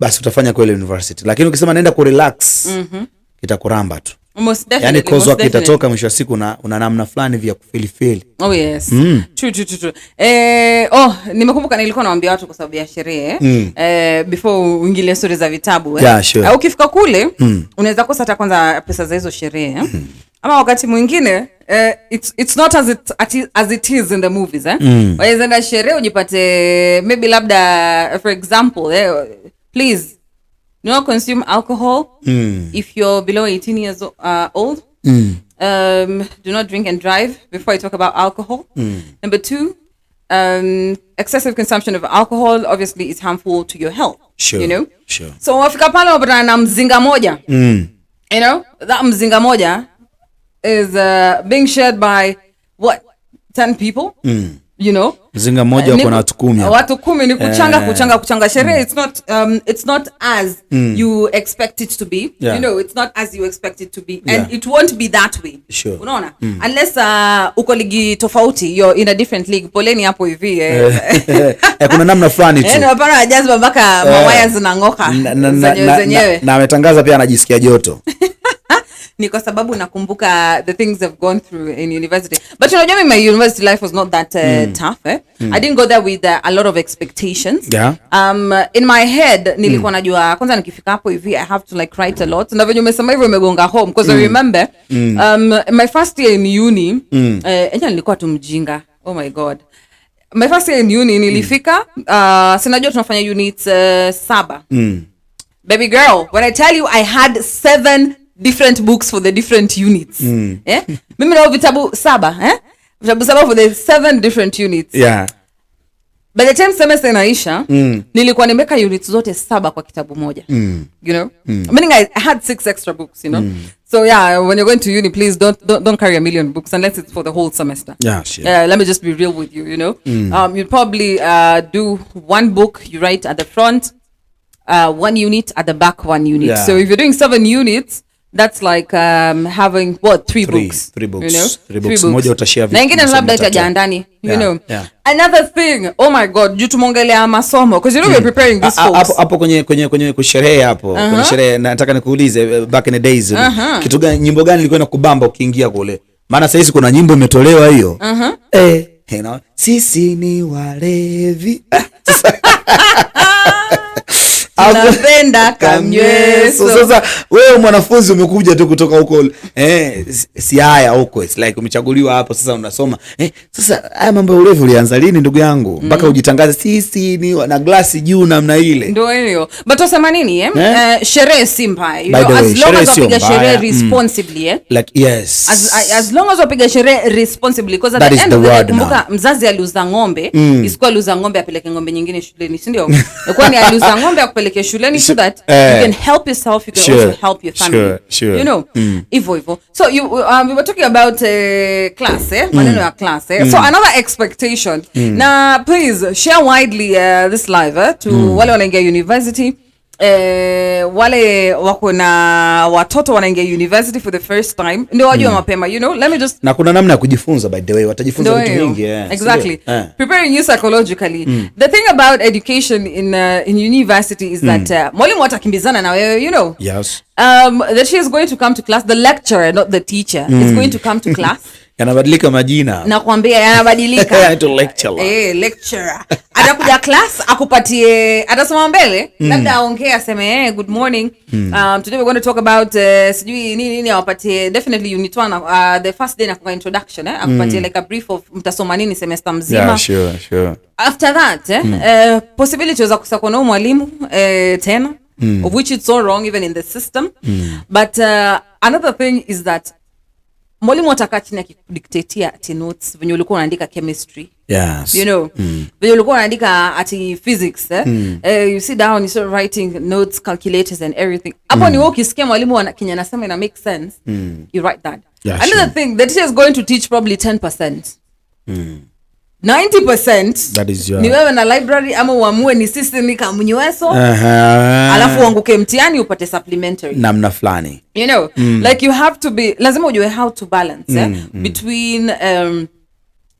[SPEAKER 2] Basi utafanya kweli university. Lakini ukisema naenda kurelax, itakuramba tu. Yani cause wake itatoka mwisho wa siku una namna fulani vya kufeel.
[SPEAKER 1] Oh yes. True. Nimekumbuka nilikuwa naambia watu kwa sababu ya sherehe before uingilie story za vitabu
[SPEAKER 2] sure.
[SPEAKER 1] Ukifika kule unaweza kosa hata kwanza pesa za hizo sherehe ama wakati mwingine it's not as it is in the movies waweza na sherehe ujipate maybe labda for example please do not consume alcohol if you're below 18 years old. Do not drink and drive before I talk about alcohol. Number 2, excessive consumption of alcohol obviously is harmful to your health.
[SPEAKER 2] Sure,
[SPEAKER 1] you know?
[SPEAKER 2] Sure.
[SPEAKER 1] So wafika pale wapatana na mzinga moja. You know, that mzinga moja is being shared by what, 10 people? You know,
[SPEAKER 2] mzinga moja kuna watu 10.
[SPEAKER 1] Watu 10 ni kuchanga sherehe. It's not as you expect it to be. You know, it's not as you expect it to be, and it won't be that way.
[SPEAKER 2] Sure.
[SPEAKER 1] Unaona? Unless uko ligi tofauti, you're in a different league. Poleni hapo hivi
[SPEAKER 2] kuna namna fulani tu.
[SPEAKER 1] Hapana jaza mpaka mawaya zinangoka zenyewe.
[SPEAKER 2] Na ametangaza pia anajisikia joto.
[SPEAKER 1] Ni kwa sababu nakumbuka the things I've gone through in university. But you know, my university life was not that tough. I didn't go there with a lot of expectations. In my head nilikuwa najua kwanza nikifika hapo hivi I have to like write a lot. Na venye umesema hivyo umegonga home because I remember my first year in uni nilikuwa tu mjinga. Oh my god. My first year in uni nilifika sinajua tunafanya units 7. Baby girl, when I tell you I had 7 different books for the different units. Mimi na vitabu 7, vitabu 7 for the 7 different units. By the time semester inaisha, nilikuwa nimeka units zote 7 kwa kitabu moja. You know? Meaning I had 6 extra books, you know? So yeah, when you're going to uni, please don't carry a million books unless it's for the whole semester. Let me just be real with you, you know? You'd probably do 1 book you write at the front, 1 unit at the back, 1 unit. So if you're doing 7 units, that's like having what 3 books.
[SPEAKER 2] 3 books.
[SPEAKER 1] You know?
[SPEAKER 2] 3 books. Moja utashare vipi?
[SPEAKER 1] Na ingine labda itaja ndani, you know. Another thing, oh my god, you tumongelea masomo because you know we're preparing this course.
[SPEAKER 2] Hapo kwenye kusherehe hapo. Kwenye sherehe nataka nikuulize back in the days. Kitu gani, nyimbo gani ilikuwa inakubamba ukiingia kule? Maana sasa hizi kuna nyimbo imetolewa hiyo. You know, sisi ni walevi.
[SPEAKER 1] Napenda kamyeso.
[SPEAKER 2] Sasa wewe mwanafunzi umekuja tu kutoka huko si haya huko, it's like umechaguliwa hapo sasa unasoma. Sasa haya mambo ya ulevi ulianza lini ndugu yangu? Mpaka ujitangaze sisi ni na glasi juu namna ile.
[SPEAKER 1] Ndio hiyo. But usema nini sherehe si mbaya. You know, as long as upiga sherehe responsibly
[SPEAKER 2] like yes.
[SPEAKER 1] As long as upiga sherehe responsibly because at the end of the day kumbuka mzazi aliuza ng'ombe, isikuwa aliuza ng'ombe apeleke ng'ombe nyingine shuleni, si ndio? Kwani aliuza ng'ombe apeleke shuleni so that you can help yourself, you can also help your family. You know, Ivo. So we were talking about class, maneno ya class. So another expectation. Now, please share widely this live to wale wanaingia university. Wale wako na watoto wanaingia university for the first time ndio wajue mapema, you know. Let me just
[SPEAKER 2] na kuna namna ya kujifunza, by the way watajifunza vitu vingi.
[SPEAKER 1] Exactly. Preparing you psychologically. The thing about education in university is that mwalimu atakimbizana na wewe, you know.
[SPEAKER 2] Yes.
[SPEAKER 1] That she is going to come to class, the lecturer, not the teacher, is going to come to class.
[SPEAKER 2] yanabadilika majina.
[SPEAKER 1] Nakwambia yanabadilika.
[SPEAKER 2] Lecturer.
[SPEAKER 1] Atakuja class akupatie, atasema mbele, labda aongee aseme good morning. Today we're going to talk about sijui nini awapatie. Definitely unit 1 the first day na kwa introduction akupatie like a brief of mtasoma nini semester mzima.
[SPEAKER 2] Yeah, sure.
[SPEAKER 1] After that possibility za kusakona mwalimu tena, of which it's so wrong even in the system. But another thing is that mwalimu atakaa chini akikudictatea ati notes venye ulikuwa unaandika chemistry.
[SPEAKER 2] Yes.
[SPEAKER 1] You know, venye ulikuwa unaandika ati physics. You sit down, you start writing notes, calculators and everything. Hapo ni wewe ukisikia mwalimu Kenya anasema ina make sense, you write that. Yeah, another thing, the teacher is going to teach probably 10%. 90%
[SPEAKER 2] that is your...
[SPEAKER 1] ni wewe na library ama uamue ni sisi ni kamunyweso. Alafu uanguke mtihani upate supplementary
[SPEAKER 2] namna fulani.
[SPEAKER 1] You know, like you have to be, lazima ujue how to balance between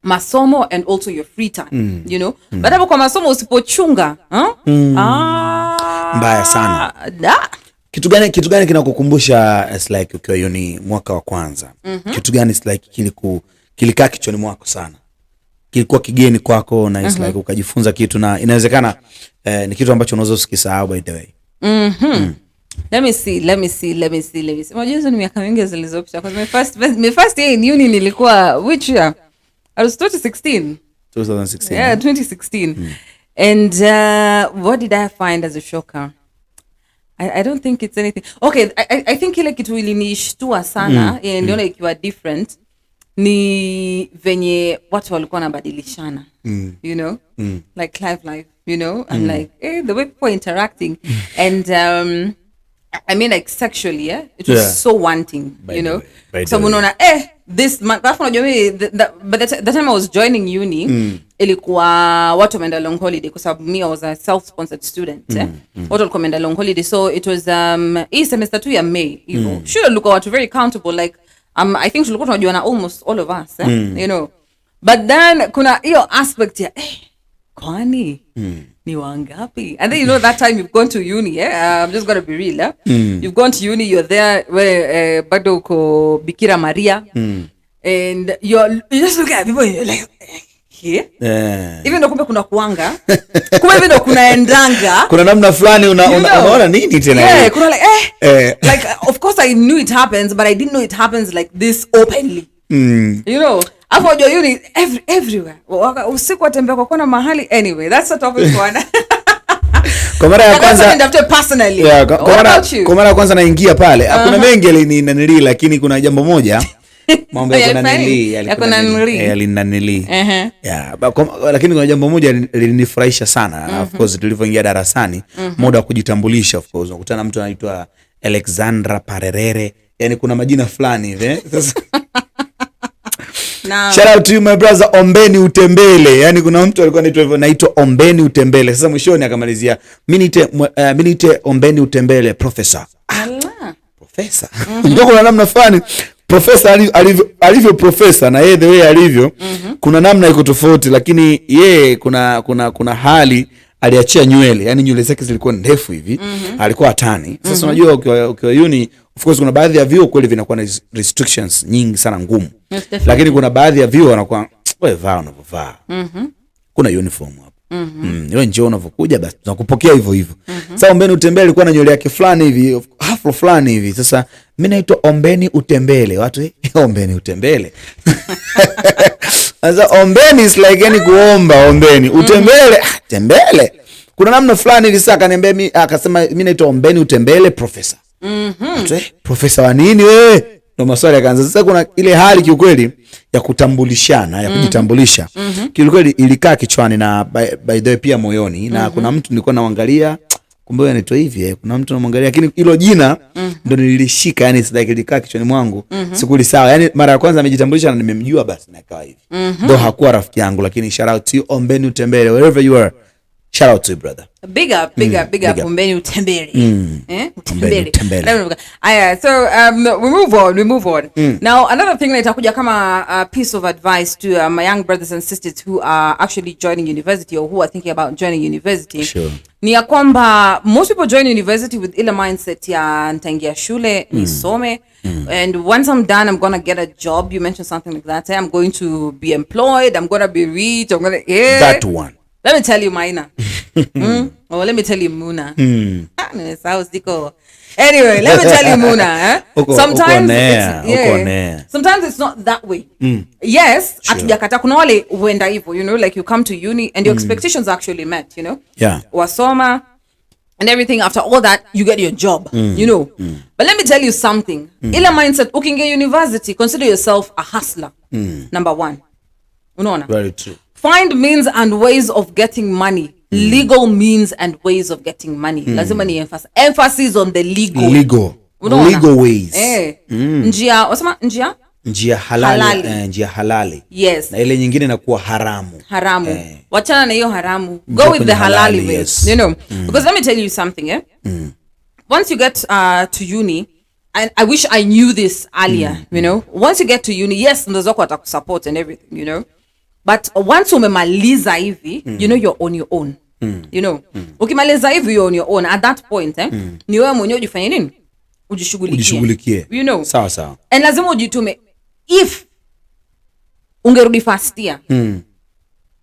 [SPEAKER 1] masomo and also your free time. You know, but hapo kwa masomo usipochunga
[SPEAKER 2] mbaya sana. Kitu gani kinakukumbusha it's like ukiwa uni mwaka wa kwanza? Kitu gani it's like kilikaa kichwani mwako sana, kilikuwa kigeni kwako na it's like ukajifunza kitu na inawezekana ni kitu ambacho unaweza usikisahau by the way?
[SPEAKER 1] Let me see. Unajua ni miaka mingi zilizopita kwa my first year in uni nilikuwa which year? I was 2016. Yeah, 2016. And what did I find as a shocker? I don't think it's anything. Okay, I think ile kitu ilinishtua sana ndio ikiwa different ni venye watu walikuwa wanabadilishana. You know? Like life, you know? I'm like, the way people interacting and I mean like sexually, it was so wanting, you know? So unaona this man, but the time I was joining uni, ilikuwa watu wameenda long holiday kwa sababu me I was a self-sponsored student. Watu walikuwa wameenda long holiday, so it was hii semester 2 ya May hivyo. Sure, look watu very accountable, like I think tulikuwa tunajua na almost all of us, you know. But then kuna hiyo aspect ya kwani ni wangapi? And then you know that time you've gone to uni, I'm just going to be real, you've gone to uni, you're there where bado uko Bikira Maria, and you just look at people and you're like even though kumbe kuna kuanga kumbe even though kuna endanga
[SPEAKER 2] kuna namna fulani unaona nini tena
[SPEAKER 1] kuna like like of course I knew it happens, but I didn't know it happens like this openly. You know, after your uni everywhere usiku atembea kwa kona mahali. Anyway, that's a topic for one.
[SPEAKER 2] Kwa mara ya kwanza
[SPEAKER 1] after personally,
[SPEAKER 2] kwa mara ya kwanza naingia pale hakuna mengi yalinanili, lakini kuna jambo moja mambo yalinanili lakini kuna jambo moja lilinifurahisha sana. Of course tulivyoingia darasani muda wa kujitambulisha, of course unakutana mtu anaitwa Alexandra Parerere, yani kuna majina fulani hivi sasa. Shout out to you my brother Ombeni Utembele. Yani kuna mtu alikuwa anaitwa hivyo, naitwa Ombeni Utembele. Sasa mwishoni akamalizia mimi nite Ombeni Utembele professor. Professor. Ndio kuna namna fulani professor alivyo professor na yeye the way alivyo kuna namna iko tofauti, lakini yeye kuna hali aliachia nywele, yani nywele zake zilikuwa ndefu hivi, alikuwa atani. Sasa unajua ukiwa uni of course kuna baadhi ya vyuo kweli vinakuwa na restrictions nyingi sana ngumu, lakini kuna baadhi ya vyuo wanakuwa wewe vaa unavovaa, kuna uniform hapo, wewe njoo unavokuja basi tunakupokea hivyo hivyo. Sasa Ombeni Utembele alikuwa na nywele yake fulani hivi, afro fulani hivi. Sasa mimi naitwa Ombeni Utembele, watu Ombeni Utembele. Sasa Ombeni is like any kuomba, Ombeni Utembele tembele kuna namna fulani hivi. Sasa akaniambia mimi, akasema mimi naitwa Ombeni Utembele professor. Professor wa nini wewe? Ndio maswali yakaanza. Sasa kuna ile hali kiukweli ya kutambulishana, ya kujitambulisha. Kiukweli ilikaa kichwani na by the way pia moyoni, na kuna mtu nilikuwa naangalia kumbe yeye anaitwa hivi, kuna mtu namwangalia, lakini hilo jina ndio nililishika, yani sasa ilikaa kichwani mwangu. Sikuli sawa, yani mara ya kwanza amejitambulisha na nimemjua basi na ikawa hivi. Ndio hakuwa rafiki yangu, lakini shout out to you Ombeni Utembele wherever you are. Shout out to you, brother.
[SPEAKER 1] Big up. Mutembei. So we move on. Now another thing that itakuja kama a piece of advice to my young brothers and sisters who are actually joining university or who are thinking about joining university.
[SPEAKER 2] Sure.
[SPEAKER 1] Ni ya kwamba most people join university with ile mindset ya nitaingia shule nisome and once I'm done I'm gonna get a job. You mentioned something like that. I'm going to be employed, I'm gonna be rich, I'm gonna
[SPEAKER 2] that one.
[SPEAKER 1] Let me tell you, Maina. Or let me tell you, Muna. Anyway, let me tell you, Muna. Sometimes it's not that way. Yes, atujakata kuna wale huenda hivyo, you know, like you come to uni and your expectations actually met, you know.
[SPEAKER 2] Yeah.
[SPEAKER 1] Wasoma and everything. After all that, you get your job, you know. But let me tell you something. Ila mindset, ukinge university, consider yourself a hustler. Number one. Unaona?
[SPEAKER 2] Very true.
[SPEAKER 1] Find means and ways of getting money. Legal means and ways of getting money. Lazima ni emphasis on the legal
[SPEAKER 2] ways.
[SPEAKER 1] Njia, wasema njia?
[SPEAKER 2] Njia halali. Njia halali.
[SPEAKER 1] Yes.
[SPEAKER 2] Na ile nyingine inakuwa haramu.
[SPEAKER 1] Wachana na hiyo haramu. Go with the halali ways. Yes. You know, because let me tell you something, once you get to uni, and I wish I knew this earlier, you know. Once you get to uni, yes, ndozo kwa atakusupport and everything, you know. But once umemaliza hivi, you know you're on your own. You know, ukimaliza hivi you're on your own. At that point, ni wewe mwenyewe ujifanye nini? Ujishughulikie. You know.
[SPEAKER 2] Sawa.
[SPEAKER 1] And lazima ujitume. If ungerudi first year,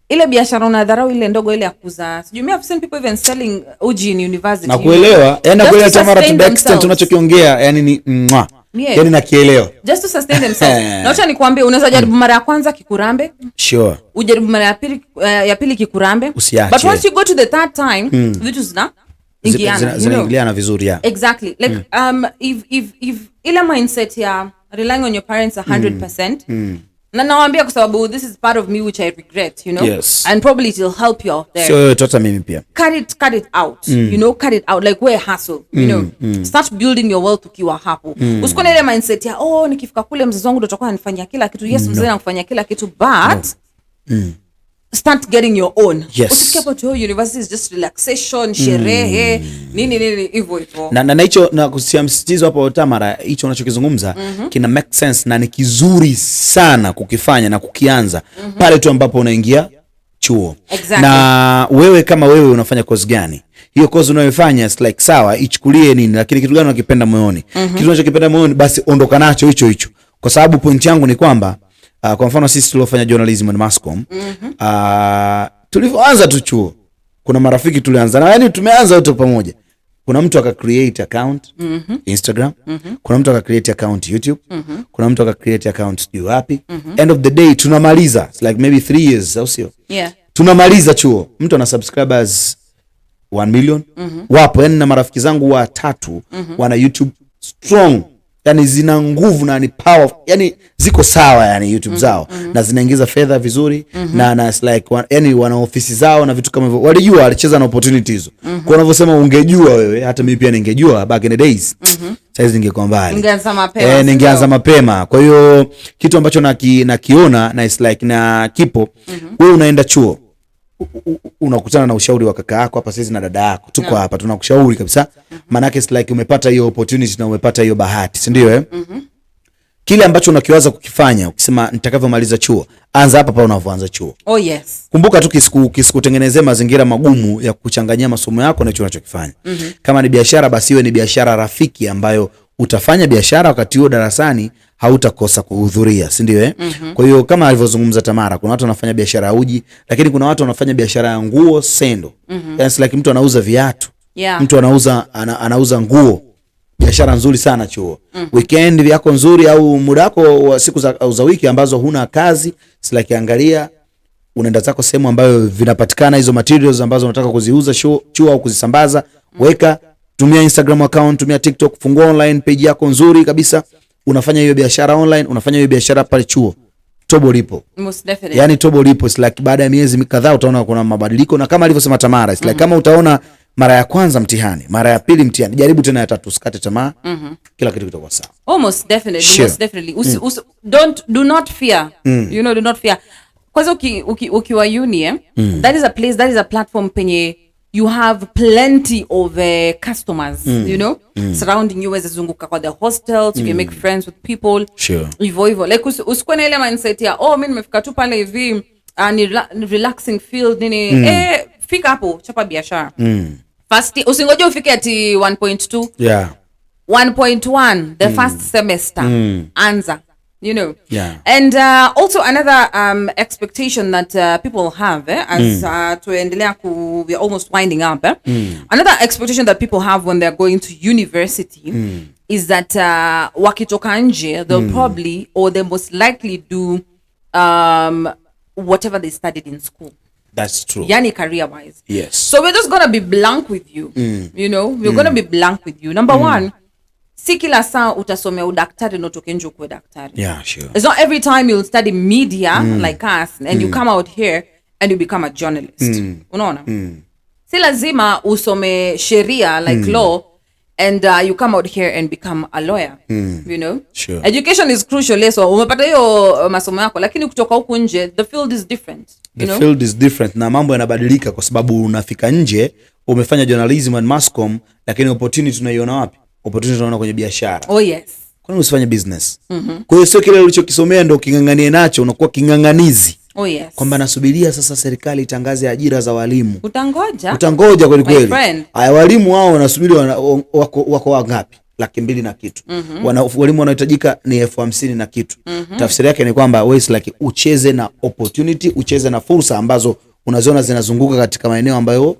[SPEAKER 1] ile biashara unadharau ile ndogo ile ya kuuza. Sijui mimi I've seen people even selling uji in university.
[SPEAKER 2] Na kuelewa, kuelewa tamara to the extent tunachokiongea, yani ni yani nakielewa.
[SPEAKER 1] Just to sustain themselves. Na acha nikwambie, unaweza jaribu mara ya kwanza kikurambe.
[SPEAKER 2] Sure.
[SPEAKER 1] Ujaribu mara ya pili kikurambe. But once you go to the third time, vitu zinaingiliana
[SPEAKER 2] vizuri ya.
[SPEAKER 1] Exactly. Like if ila mindset ya relying on your parents 100%. Na nawaambia kwa sababu this is part of me which I regret, you know.
[SPEAKER 2] Yes.
[SPEAKER 1] And probably it will help you out there.
[SPEAKER 2] So tota mimi pia.
[SPEAKER 1] Cut it out. You know, cut it out, like where hustle, you know. Start building your wealth ukiwa hapo. Usikone ile mindset ya nikifika kule mzazi wangu ndo atakuwa anifanyia kila kitu. Yes, mzazi anakufanyia kila kitu, but start getting your own.
[SPEAKER 2] Yes.
[SPEAKER 1] Usifike hapo tu university is just relaxation, sherehe, nini hivyo.
[SPEAKER 2] Na hicho na kusiamsitizo hapo Tamara, hicho unachokizungumza kina make sense na ni kizuri sana kukifanya na kukianza pale tu ambapo unaingia chuo.
[SPEAKER 1] Exactly.
[SPEAKER 2] Na wewe kama wewe unafanya course gani? Hiyo course unayofanya is like sawa, ichukulie nini, lakini kitu gani unakipenda moyoni? Kitu unachokipenda moyoni basi ondoka nacho hicho. Kwa sababu point yangu ni kwamba kwa mfano sisi tuliofanya journalism and mass comm, tulivyoanza tu chuo, kuna marafiki tulianza na, yani tumeanza wote pamoja. Kuna mtu aka create account Instagram, kuna mtu aka create account YouTube, kuna mtu aka create account wapi. End of the day tunamaliza, it's like maybe 3 years au sio?
[SPEAKER 1] Yeah.
[SPEAKER 2] Tunamaliza chuo, mtu ana subscribers 1 million. Wapo, yani na marafiki zangu wa 3 wana YouTube strong, yani zina nguvu na ni power, yani ziko sawa yani YouTube zao, na zinaingiza fedha vizuri, na it's like yani wana ofisi zao na vitu kama hivyo. Walijua walicheza na opportunities. Kwa unavyosema ungejua wewe, hata mimi pia ningejua back in the days. Sasa ningekuwa mbali. Ningeanza mapema. Kwa hiyo kitu ambacho nakiona na it's like na kipo, wewe unaenda chuo, unakutana na ushauri wa kaka yako hapa sasa na dada yako. Tuko hapa tunakushauri kabisa. Maana yake it's like umepata hiyo opportunity na umepata hiyo bahati, si ndio Kile ambacho unakiwaza kukifanya, ukisema nitakavyomaliza chuo, anza hapa unapoanza chuo.
[SPEAKER 1] Oh yes.
[SPEAKER 2] Kumbuka tu kisikutengenezea mazingira magumu ya kuchanganyia masomo yako na hicho unachokifanya. Kama ni biashara, basi iwe ni biashara rafiki ambayo utafanya biashara wakati huo darasani hautakosa kuhudhuria, si ndio Kwa hiyo kama alivyozungumza Tamara, kuna watu wanafanya biashara ya uji, lakini kuna watu wanafanya biashara ya nguo sendo. Yani like mtu anauza viatu. Mtu anauza nguo. Biashara nzuri sana chuo. Weekend yako nzuri au muda wako wa siku za wiki ambazo huna kazi, like angalia unaenda zako sehemu ambayo vinapatikana hizo materials ambazo unataka kuziuza chuo au kuzisambaza, weka, tumia Instagram account, tumia TikTok, fungua online page yako nzuri kabisa, unafanya hiyo biashara online, unafanya hiyo biashara pale chuo. Tobo lipo.
[SPEAKER 1] Most definitely.
[SPEAKER 2] Yani tobo lipo, it's like baada ya miezi kadhaa utaona kuna mabadiliko, na kama alivyosema Tamara, it's like kama utaona mara ya kwanza mtihani, mara ya pili mtihani, jaribu tena ya tatu, usikate tamaa. Kila kitu kitakuwa sawa.
[SPEAKER 1] Almost definitely.
[SPEAKER 2] Sure.
[SPEAKER 1] Most definitely. Do not fear. You know, do not fear. Kwanza ukiwa uni, that is a place, that is a platform penye you have plenty of customers, you know, surrounding you as zunguka kwa the hostels, you can make friends with people.
[SPEAKER 2] Sure.
[SPEAKER 1] Hivyo. Like usikuwe na ile mindset ya, oh, mimi nimefika tu pale hivi, ni relaxing field, nini, fika hapo, chapa biashara. First, usingoje ufike ati 1.2.
[SPEAKER 2] Yeah.
[SPEAKER 1] 1.1, the first semester, anza. You know,
[SPEAKER 2] yeah.
[SPEAKER 1] And also another expectation that people have as we're almost winding up. Another expectation that people have when they're going to university is that wakitoka nje, they'll probably or they most likely do whatever they studied in school.
[SPEAKER 2] That's true.
[SPEAKER 1] Yani career-wise.
[SPEAKER 2] Yes.
[SPEAKER 1] So we're just gonna be blank with you. You know, we're gonna be blank with you. Number one. Si kila saa utasomea udaktari na utoke nje kuwe daktari.
[SPEAKER 2] Yeah, sure.
[SPEAKER 1] It's not every time you'll study media like us and you come out here and you become a journalist. Unaona? Si lazima usome sheria like law and you come out here and become a lawyer. You know?
[SPEAKER 2] Sure.
[SPEAKER 1] Education is crucial. So umepata hiyo masomo yako lakini kutoka huku nje the field is different.
[SPEAKER 2] The field is different na mambo yanabadilika kwa sababu unafika nje umefanya journalism and mass comm lakini opportunity tunaiona wapi? Opportunity tunaona kwenye biashara.
[SPEAKER 1] Oh yes.
[SPEAKER 2] Kwa nini usifanye business? Kwa hiyo sio kile ulichokisomea ndio kinganganie nacho, unakuwa kinganganizi.
[SPEAKER 1] Oh yes.
[SPEAKER 2] Kwamba nasubiria sasa serikali itangaze ajira za walimu.
[SPEAKER 1] Utangoja
[SPEAKER 2] kweli kweli. Haya walimu wao wanasubiri wako wangapi? 200,000 na kitu. Walimu wanahitajika ni 50,000 na kitu. Tafsiri yake ni kwamba wewe like ucheze na opportunity, ucheze na fursa ambazo unaziona zinazunguka katika maeneo ambayo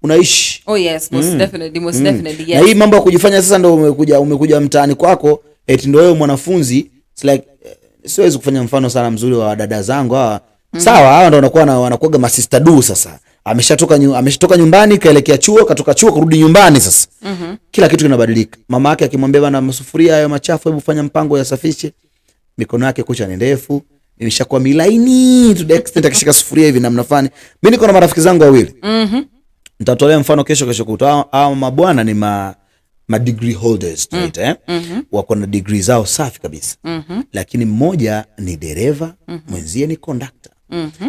[SPEAKER 2] unaishi.
[SPEAKER 1] Oh yes, most definitely, most definitely. Yes.
[SPEAKER 2] Na hii mambo ya kujifanya sasa ndio umekuja mtaani kwako, eti ndio wewe mwanafunzi, it's like siwezi kufanya mfano sana mzuri wa dada zangu hawa. Sawa, hawa ndio wanakuwa ma sister do sasa. Ameshatoka nyumbani kaelekea chuo, katoka chuo kurudi nyumbani sasa. Kila kitu kinabadilika. Mama yake akimwambia bana masufuria hayo machafu hebu fanya mpango yasafishe. Mikono yake kucha ni ndefu, imeshakuwa milaini to the extent akishika sufuria hivi namna fulani. Mimi niko na marafiki zangu wawili. Nitatolea mfano kesho kutwa. Hao mabwana ni ma degree holders, right? Wako na degree zao safi kabisa. Lakini mmoja ni dereva, mwenzie ni conductor.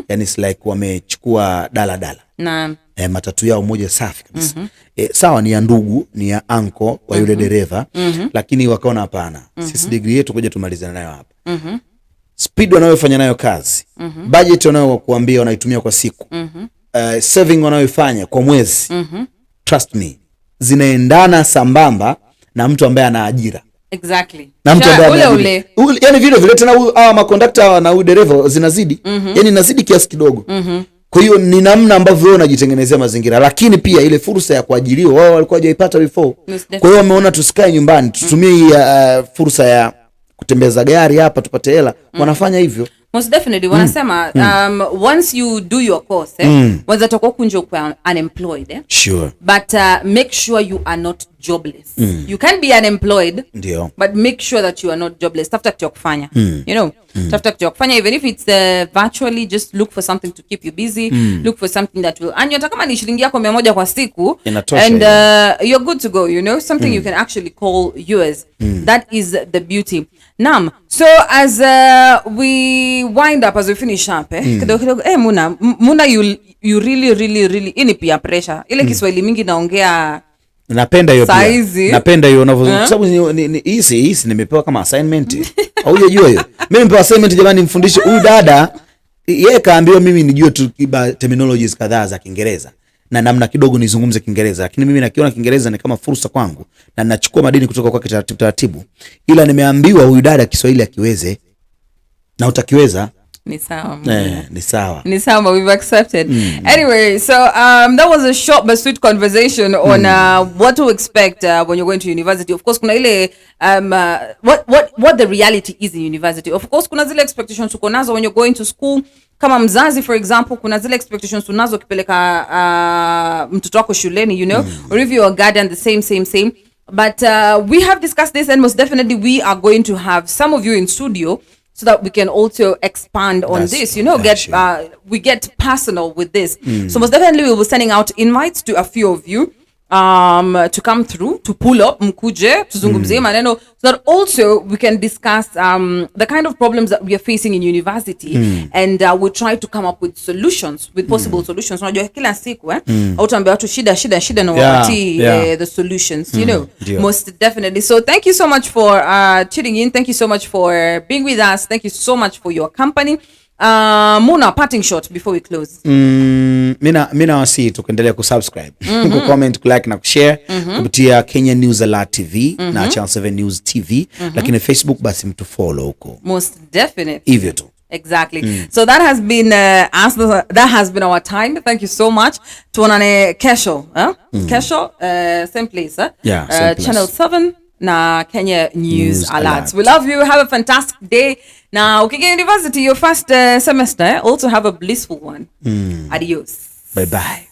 [SPEAKER 2] Yani it's like wamechukua dala.
[SPEAKER 1] Naam.
[SPEAKER 2] Matatu yao moja safi kabisa. Sawa ni ya ndugu, ni ya anko wa yule dereva, lakini wakaona hapana. Sisi degree yetu ngoja tumalizane nayo hapa. Speed wanayofanya nayo kazi. Budget wanayokuambia wanaitumia kwa siku. Saving wanayoifanya kwa mwezi. Trust me, zinaendana sambamba na mtu ambaye ana ajira.
[SPEAKER 1] Exactly.
[SPEAKER 2] Na mtu ambaye yani vile tena hawa makondakta na huyu dereva zinazidi. Yani nazidi kiasi kidogo. Kwa hiyo ni namna ambavyo wewe unajitengenezea mazingira, lakini pia ile fursa ya kuajiriwa wao walikuwa hawajaipata before. Kwa hiyo wameona tusikae nyumbani, tutumie fursa ya kutembeza gari hapa tupate hela. Wanafanya hivyo.
[SPEAKER 1] Most definitely. Wanasema once you do your course, wanza toka kunjo kwa unemployed.
[SPEAKER 2] Sure.
[SPEAKER 1] But make sure you are not jobless. You can be unemployed,
[SPEAKER 2] ndio,
[SPEAKER 1] but make sure that you are not jobless. Tafuta kitu ya kufanya. You know, tafuta kitu ya kufanya, even if it's virtually, just look for something to keep you busy. Look for something that will earn you. Hata kama ni shilingi yako 100 kwa siku, and you're good to go, you know, something you can actually call yours. That is the beauty. Nam, so as we wind up, as we finish up, Muna, you really ini pia pressure. Ile Kiswahili mingi naongea.
[SPEAKER 2] Napenda hiyo pia. Napenda hiyo unavyo. Sababu hii nimepewa kama assignment. Haujajua hiyo. Mimi nimepewa assignment jamani, mfundishe huyu dada. Yeye kaambiwa mimi nijue tu terminologies kadhaa za Kiingereza na namna kidogo nizungumze Kiingereza, lakini mimi nakiona Kiingereza ni kama fursa kwangu na ninachukua madini kutoka kwake taratibu. Ila nimeambiwa huyu dada Kiswahili akiweze na utakiweza.
[SPEAKER 1] Ni sawa.
[SPEAKER 2] Ni sawa.
[SPEAKER 1] Ni sawa, we've accepted. Anyway, so that was a short but sweet conversation on what to expect when you're going to university. Of course, kuna ile what the reality is in university. Of course, kuna zile expectations uko nazo when you're going to school. Kama mzazi, for example, kuna zile expectations unazo kipeleka mtoto wako shuleni, you know, or if you're a guardian, the same. But we have discussed this, and most definitely we are going to have some of you in studio so that we can also expand on this, you know, we get personal with this. So most definitely we will be sending out invites to a few of you to come through, to pull up, mkuje, tuzungumzie maneno, so that also we can discuss the kind of problems that we are facing in university, and we'll try to come up with solutions, with possible solutions. Unajua kila siku utaambia watu shida na wakati the solutions, you know. Most definitely. So thank you so much for tuning in. Thank you so much for being with us. Thank you so much for your company. Muna, parting shot before we close.
[SPEAKER 2] Mina wasi tukuendelea kusubscribe, kucomment, kulike na kushare kupitia Kenya News Alert TV na Channel 7 News TV, lakini Facebook basi mtu follow huko.
[SPEAKER 1] Most definitely.
[SPEAKER 2] Hivyo tu.
[SPEAKER 1] Exactly. So that has been that has been our time. Thank you so much. Tuonane kesho, kesho same place,
[SPEAKER 2] Yeah, same place.
[SPEAKER 1] Channel 7 na Kenya News Alert. We love you. Have a fantastic day. Now, Ukige University, your first semester, also have a blissful one. Adios.
[SPEAKER 2] Bye-bye.